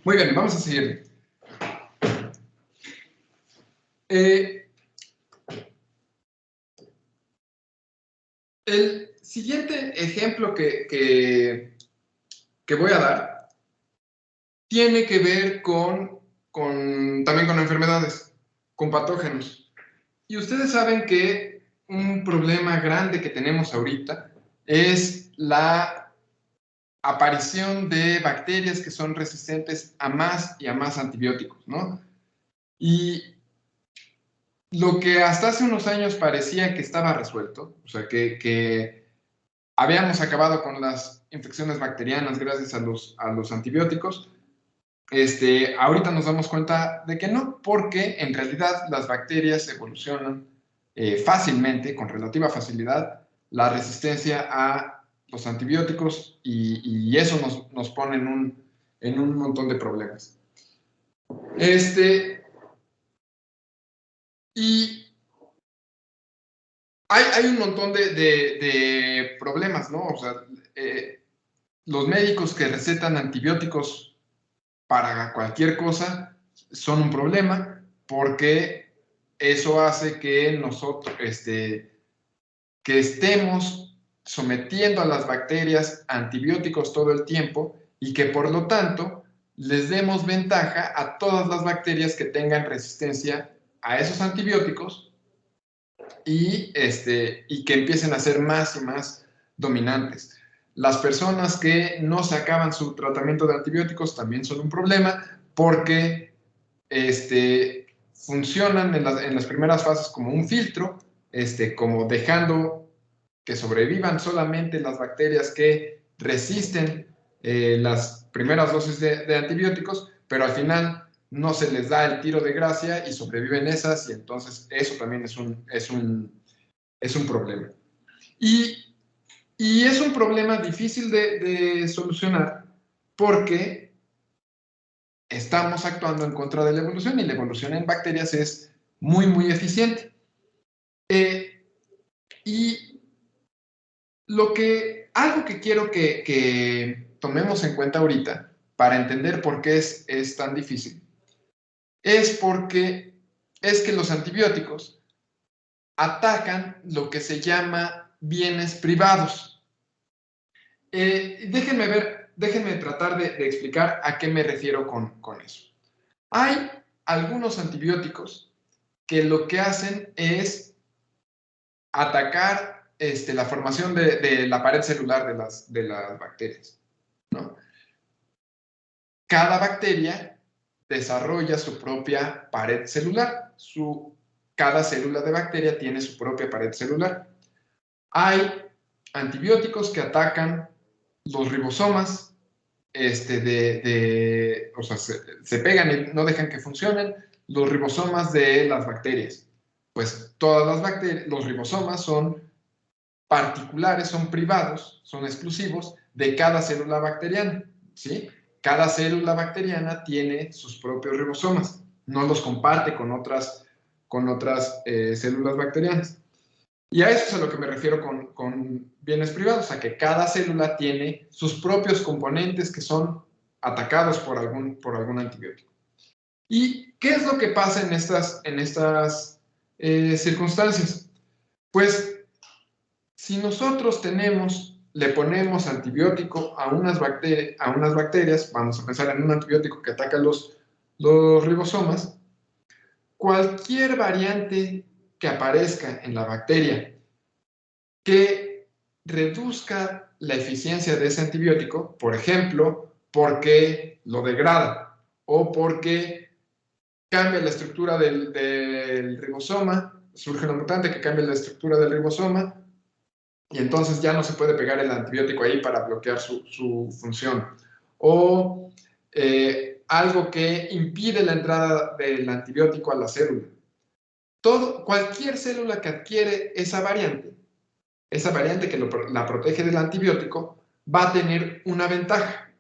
Speaker 1: Muy bien, vamos a seguir. El siguiente ejemplo que voy a dar tiene que ver también con enfermedades, con patógenos. Y ustedes saben que un problema grande que tenemos ahorita es la aparición de bacterias que son resistentes a más y a más antibióticos, ¿no? Y lo que hasta hace unos años parecía que estaba resuelto, o sea, que habíamos acabado con las infecciones bacterianas gracias a los antibióticos, ahorita nos damos cuenta de que no, porque en realidad las bacterias evolucionan fácilmente, con relativa facilidad, la resistencia a los antibióticos y eso nos pone en un montón de problemas. Y hay un montón de problemas, ¿no? O sea, los médicos que recetan antibióticos para cualquier cosa son un problema porque eso hace que nosotros, que estemos sometiendo a las bacterias a antibióticos todo el tiempo y que por lo tanto les demos ventaja a todas las bacterias que tengan resistencia a esos antibióticos y que empiecen a ser más y más dominantes. Las personas que no se acaban su tratamiento de antibióticos también son un problema porque funcionan en las primeras fases como un filtro, como dejando que sobrevivan solamente las bacterias que resisten las primeras dosis de antibióticos, pero al final no se les da el tiro de gracia y sobreviven esas, y entonces eso también es un problema. Y es un problema difícil de solucionar porque estamos actuando en contra de la evolución y la evolución en bacterias es muy, muy eficiente. Y algo que quiero que tomemos en cuenta ahorita para entender por qué es tan difícil es porque es que los antibióticos atacan lo que se llama bienes privados. Déjenme tratar de explicar a qué me refiero con eso. Hay algunos antibióticos que lo que hacen es atacar la formación de la pared celular de las bacterias, ¿no? Cada bacteria desarrolla su propia pared celular. Cada célula de bacteria tiene su propia pared celular. Hay antibióticos que atacan los ribosomas, o sea, se pegan y no dejan que funcionen los ribosomas de las bacterias. Pues todas las bacterias, los ribosomas son particulares, son privados, son exclusivos de cada célula bacteriana, ¿sí? Cada célula bacteriana tiene sus propios ribosomas, no los comparte con otras células bacterianas. Y a eso es a lo que me refiero con bienes privados, a que cada célula tiene sus propios componentes que son atacados por algún antibiótico. ¿Y qué es lo que pasa en estas circunstancias? Pues si nosotros le ponemos antibiótico a unas bacterias, vamos a pensar en un antibiótico que ataca los ribosomas, cualquier variante que aparezca en la bacteria que reduzca la eficiencia de ese antibiótico, por ejemplo, porque lo degrada o porque cambia la estructura del ribosoma, surge una mutante que cambia la estructura del ribosoma, y entonces ya no se puede pegar el antibiótico ahí para bloquear su función. O algo que impide la entrada del antibiótico a la célula. Cualquier célula que adquiere esa variante que la protege del antibiótico, va a tener una ventaja,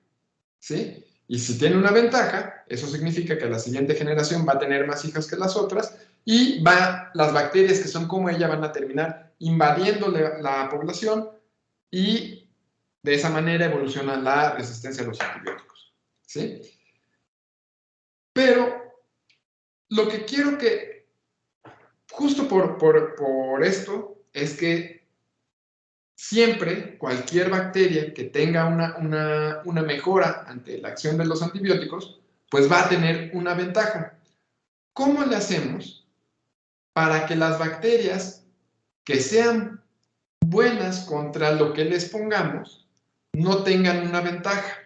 Speaker 1: ¿sí? Y si tiene una ventaja, eso significa que la siguiente generación va a tener más hijas que las otras y las bacterias que son como ella van a terminar invadiendo la población y de esa manera evoluciona la resistencia a los antibióticos, ¿sí? Pero lo que quiero que, justo por esto, es que siempre cualquier bacteria que tenga una mejora ante la acción de los antibióticos, pues va a tener una ventaja. ¿Cómo le hacemos para que las bacterias que sean buenas contra lo que les pongamos no tengan una ventaja?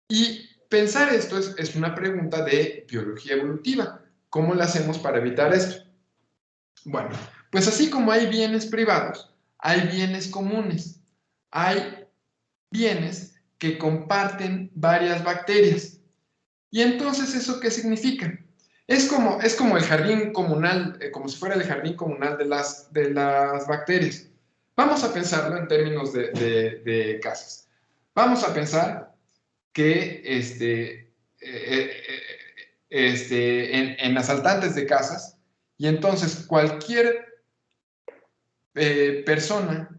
Speaker 1: Y pensar esto es una pregunta de biología evolutiva. ¿Cómo le hacemos para evitar esto? Bueno, pues así como hay bienes privados, hay bienes comunes. Hay bienes que comparten varias bacterias. ¿Y entonces eso qué significa? Es como el jardín comunal, como si fuera el jardín comunal de las bacterias. Vamos a pensarlo en términos de casas. Vamos a pensar que en asaltantes de casas, y entonces cualquier persona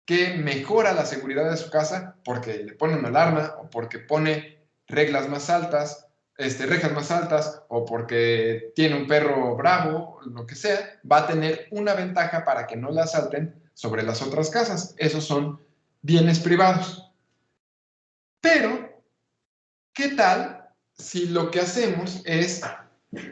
Speaker 1: que mejora la seguridad de su casa porque le pone una alarma o porque pone rejas más altas o porque tiene un perro bravo, lo que sea, va a tener una ventaja para que no la asalten sobre las otras casas. Esos son bienes privados. Pero, ¿qué tal si lo que hacemos es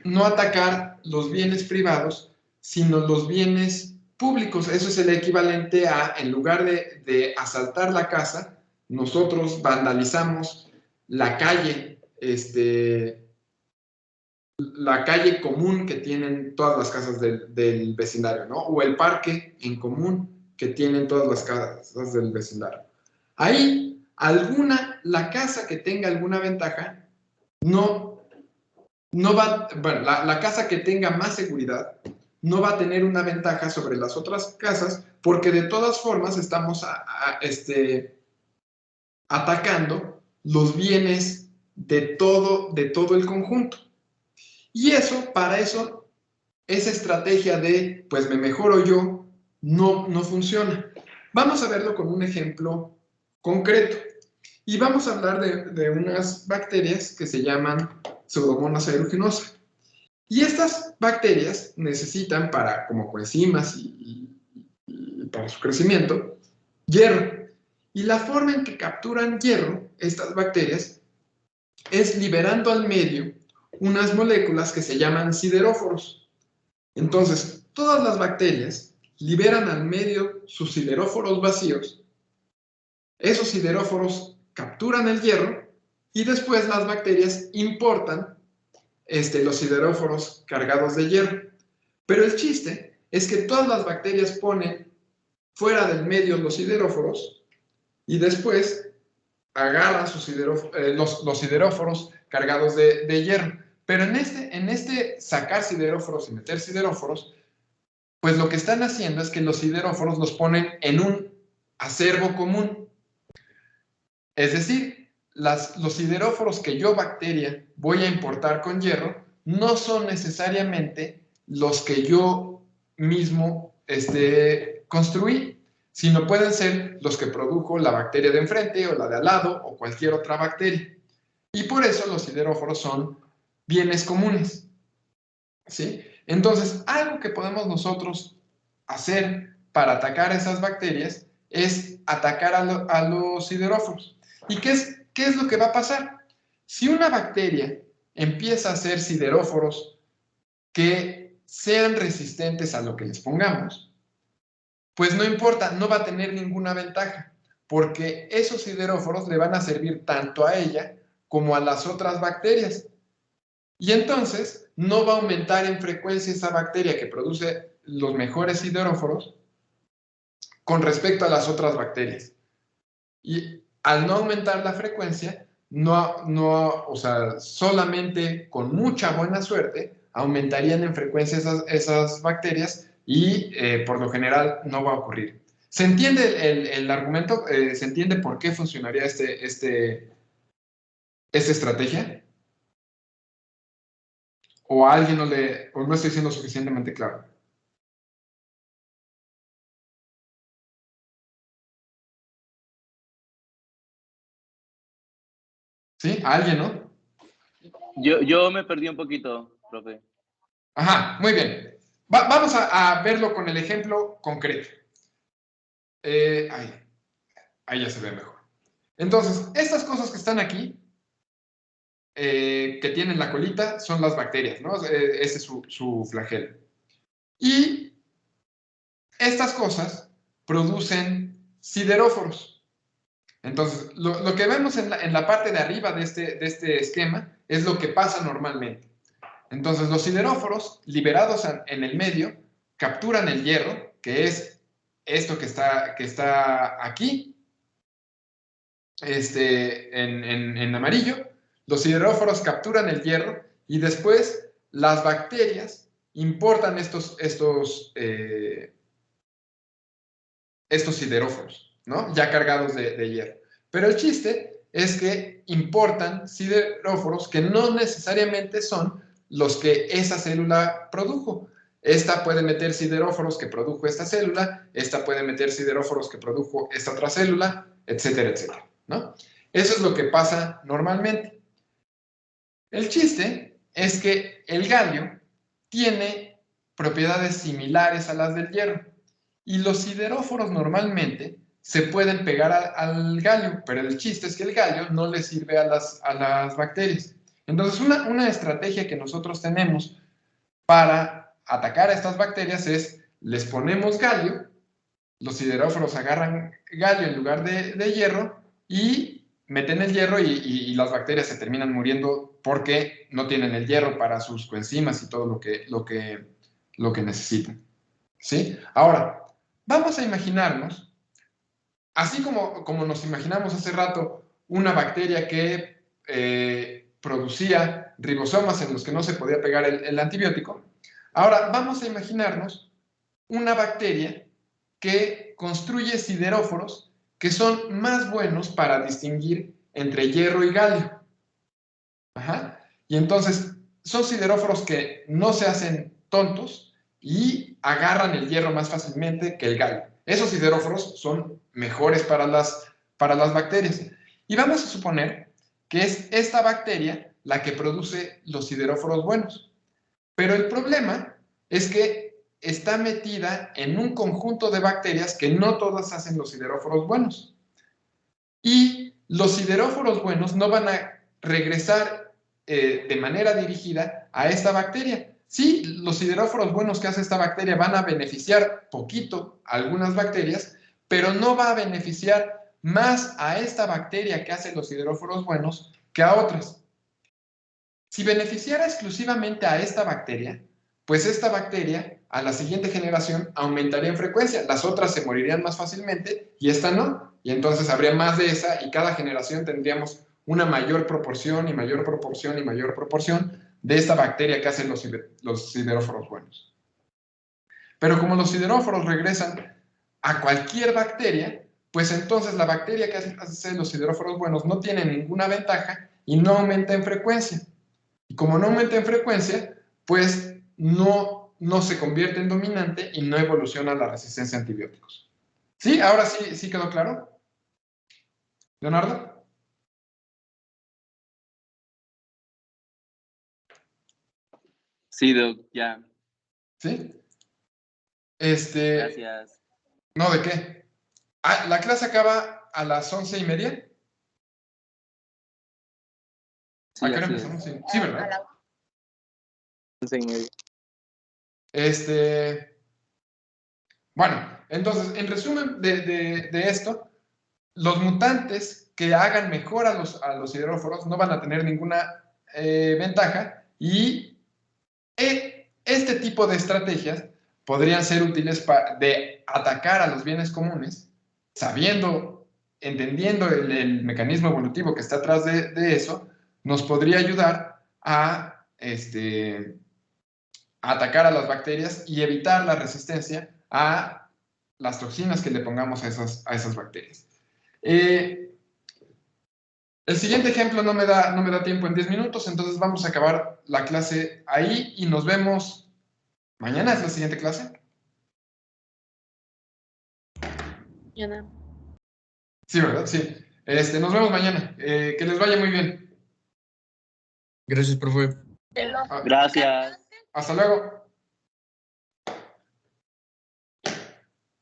Speaker 1: no atacar los bienes privados, sino los bienes públicos? Eso es el equivalente a, en lugar de asaltar la casa, nosotros vandalizamos la calle, la calle común que tienen todas las casas del vecindario, ¿no? O el parque en común que tienen todas las casas del vecindario. Ahí, la casa que tenga alguna ventaja, no va, bueno, la casa que tenga más seguridad no va a tener una ventaja sobre las otras casas, porque de todas formas estamos atacando los bienes de todo el conjunto. Y para eso, esa estrategia de, pues me mejoro yo, no funciona. Vamos a verlo con un ejemplo concreto. Y vamos a hablar de unas bacterias que se llaman Pseudomonas aeruginosa. Y estas bacterias necesitan, como coenzimas y para su crecimiento, hierro. Y la forma en que capturan hierro, estas bacterias, es liberando al medio unas moléculas que se llaman sideróforos. Entonces, todas las bacterias liberan al medio sus sideróforos vacíos. Esos sideróforos capturan el hierro y después las bacterias importan los sideróforos cargados de hierro. Pero el chiste es que todas las bacterias ponen fuera del medio los sideróforos y después agarran los sideróforos cargados de hierro. Pero en este sacar sideróforos y meter sideróforos, pues lo que están haciendo es que los sideróforos los ponen en un acervo común. Es decir, los sideróforos que yo, bacteria, voy a importar con hierro, no son necesariamente los que yo mismo construí, sino pueden ser los que produjo la bacteria de enfrente o la de al lado o cualquier otra bacteria. Y por eso los sideróforos son bienes comunes, ¿sí? Entonces, algo que podemos nosotros hacer para atacar a esas bacterias es atacar a los sideróforos. ¿Y qué es lo que va a pasar? Si una bacteria empieza a hacer sideróforos que sean resistentes a lo que les pongamos, pues no importa, no va a tener ninguna ventaja, porque esos sideróforos le van a servir tanto a ella como a las otras bacterias. Y entonces no va a aumentar en frecuencia esa bacteria que produce los mejores sideróforos con respecto a las otras bacterias. Y al no aumentar la frecuencia, o sea, solamente con mucha buena suerte aumentarían en frecuencia esas bacterias y por lo general no va a ocurrir. ¿Se entiende el argumento? ¿Se entiende por qué funcionaría esta estrategia? ¿O a alguien no estoy siendo suficientemente claro? ¿Sí? ¿A alguien, no?
Speaker 11: Yo me perdí un poquito, profe.
Speaker 1: Ajá, muy bien. Vamos a verlo con el ejemplo concreto. Ahí ya se ve mejor. Entonces, estas cosas que están aquí, que tienen la colita, son las bacterias, ¿no? Ese es su flagelo. Y estas cosas producen sideróforos. Entonces, lo que vemos en la parte de arriba de este esquema es lo que pasa normalmente. Entonces, los sideróforos liberados en el medio capturan el hierro, que es esto que está aquí, en amarillo. Los sideróforos capturan el hierro y después las bacterias importan estos sideróforos, ¿no? Ya cargados de hierro. Pero el chiste es que importan sideróforos que no necesariamente son los que esa célula produjo. Esta puede meter sideróforos que produjo esta célula, esta puede meter sideróforos que produjo esta otra célula, etcétera, etcétera, ¿no? Eso es lo que pasa normalmente. El chiste es que el galio tiene propiedades similares a las del hierro. Y los sideróforos normalmente se pueden pegar al galio, pero el chiste es que el galio no le sirve a las bacterias. Entonces, una estrategia que nosotros tenemos para atacar a estas bacterias es, les ponemos galio, los sideróforos agarran galio en lugar de hierro y meten el hierro y las bacterias se terminan muriendo porque no tienen el hierro para sus coenzimas y todo lo que necesitan. ¿Sí? Ahora, vamos a imaginarnos, así como nos imaginamos hace rato, una bacteria que producía ribosomas en los que no se podía pegar el antibiótico. Ahora, vamos a imaginarnos una bacteria que construye sideróforos que son más buenos para distinguir entre hierro y galio. Ajá. Y entonces, son sideróforos que no se hacen tontos y agarran el hierro más fácilmente que el galio. Esos sideróforos son mejores para las bacterias. Y vamos a suponer que es esta bacteria la que produce los sideróforos buenos. Pero el problema es que está metida en un conjunto de bacterias que no todas hacen los sideróforos buenos. Y los sideróforos buenos no van a regresar de manera dirigida a esta bacteria. Sí, los sideróforos buenos que hace esta bacteria van a beneficiar poquito a algunas bacterias, pero no va a beneficiar más a esta bacteria que hace los sideróforos buenos que a otras. Si beneficiara exclusivamente a esta bacteria, pues esta bacteria a la siguiente generación aumentaría en frecuencia. Las otras se morirían más fácilmente y esta no. Y entonces habría más de esa y cada generación tendríamos una mayor proporción y mayor proporción y mayor proporción de esta bacteria que hacen los sideróforos buenos. Pero como los sideróforos regresan a cualquier bacteria, pues entonces la bacteria que hace los sideróforos buenos no tiene ninguna ventaja y no aumenta en frecuencia. Y como no aumenta en frecuencia, pues no se convierte en dominante y no evoluciona la resistencia a antibióticos. ¿Sí? ¿Ahora sí quedó claro? ¿Leonardo?
Speaker 11: Sí, Doc, ya.
Speaker 1: ¿Sí?
Speaker 11: Gracias.
Speaker 1: No, ¿de qué? Ah, ¿la clase acaba a las 11:30?
Speaker 11: Sí,
Speaker 1: ¿A qué hora
Speaker 11: así
Speaker 1: empezamos?
Speaker 11: es.
Speaker 1: Sí, ¿verdad?
Speaker 2: 11:30.
Speaker 1: Bueno, entonces, en resumen de esto, los mutantes que hagan mejor a los sideróforos no van a tener ninguna ventaja y este tipo de estrategias podrían ser útiles de atacar a los bienes comunes, entendiendo el mecanismo evolutivo que está atrás de eso, nos podría ayudar a atacar a las bacterias y evitar la resistencia a las toxinas que le pongamos a esas bacterias. El siguiente ejemplo no me da tiempo en 10 minutos, entonces vamos a acabar la clase ahí y nos vemos mañana. ¿Es la siguiente clase?
Speaker 5: Mañana.
Speaker 1: Sí, ¿verdad? Sí. Nos vemos mañana. Que les vaya muy bien.
Speaker 9: Gracias, profe.
Speaker 11: Gracias.
Speaker 1: Hasta luego.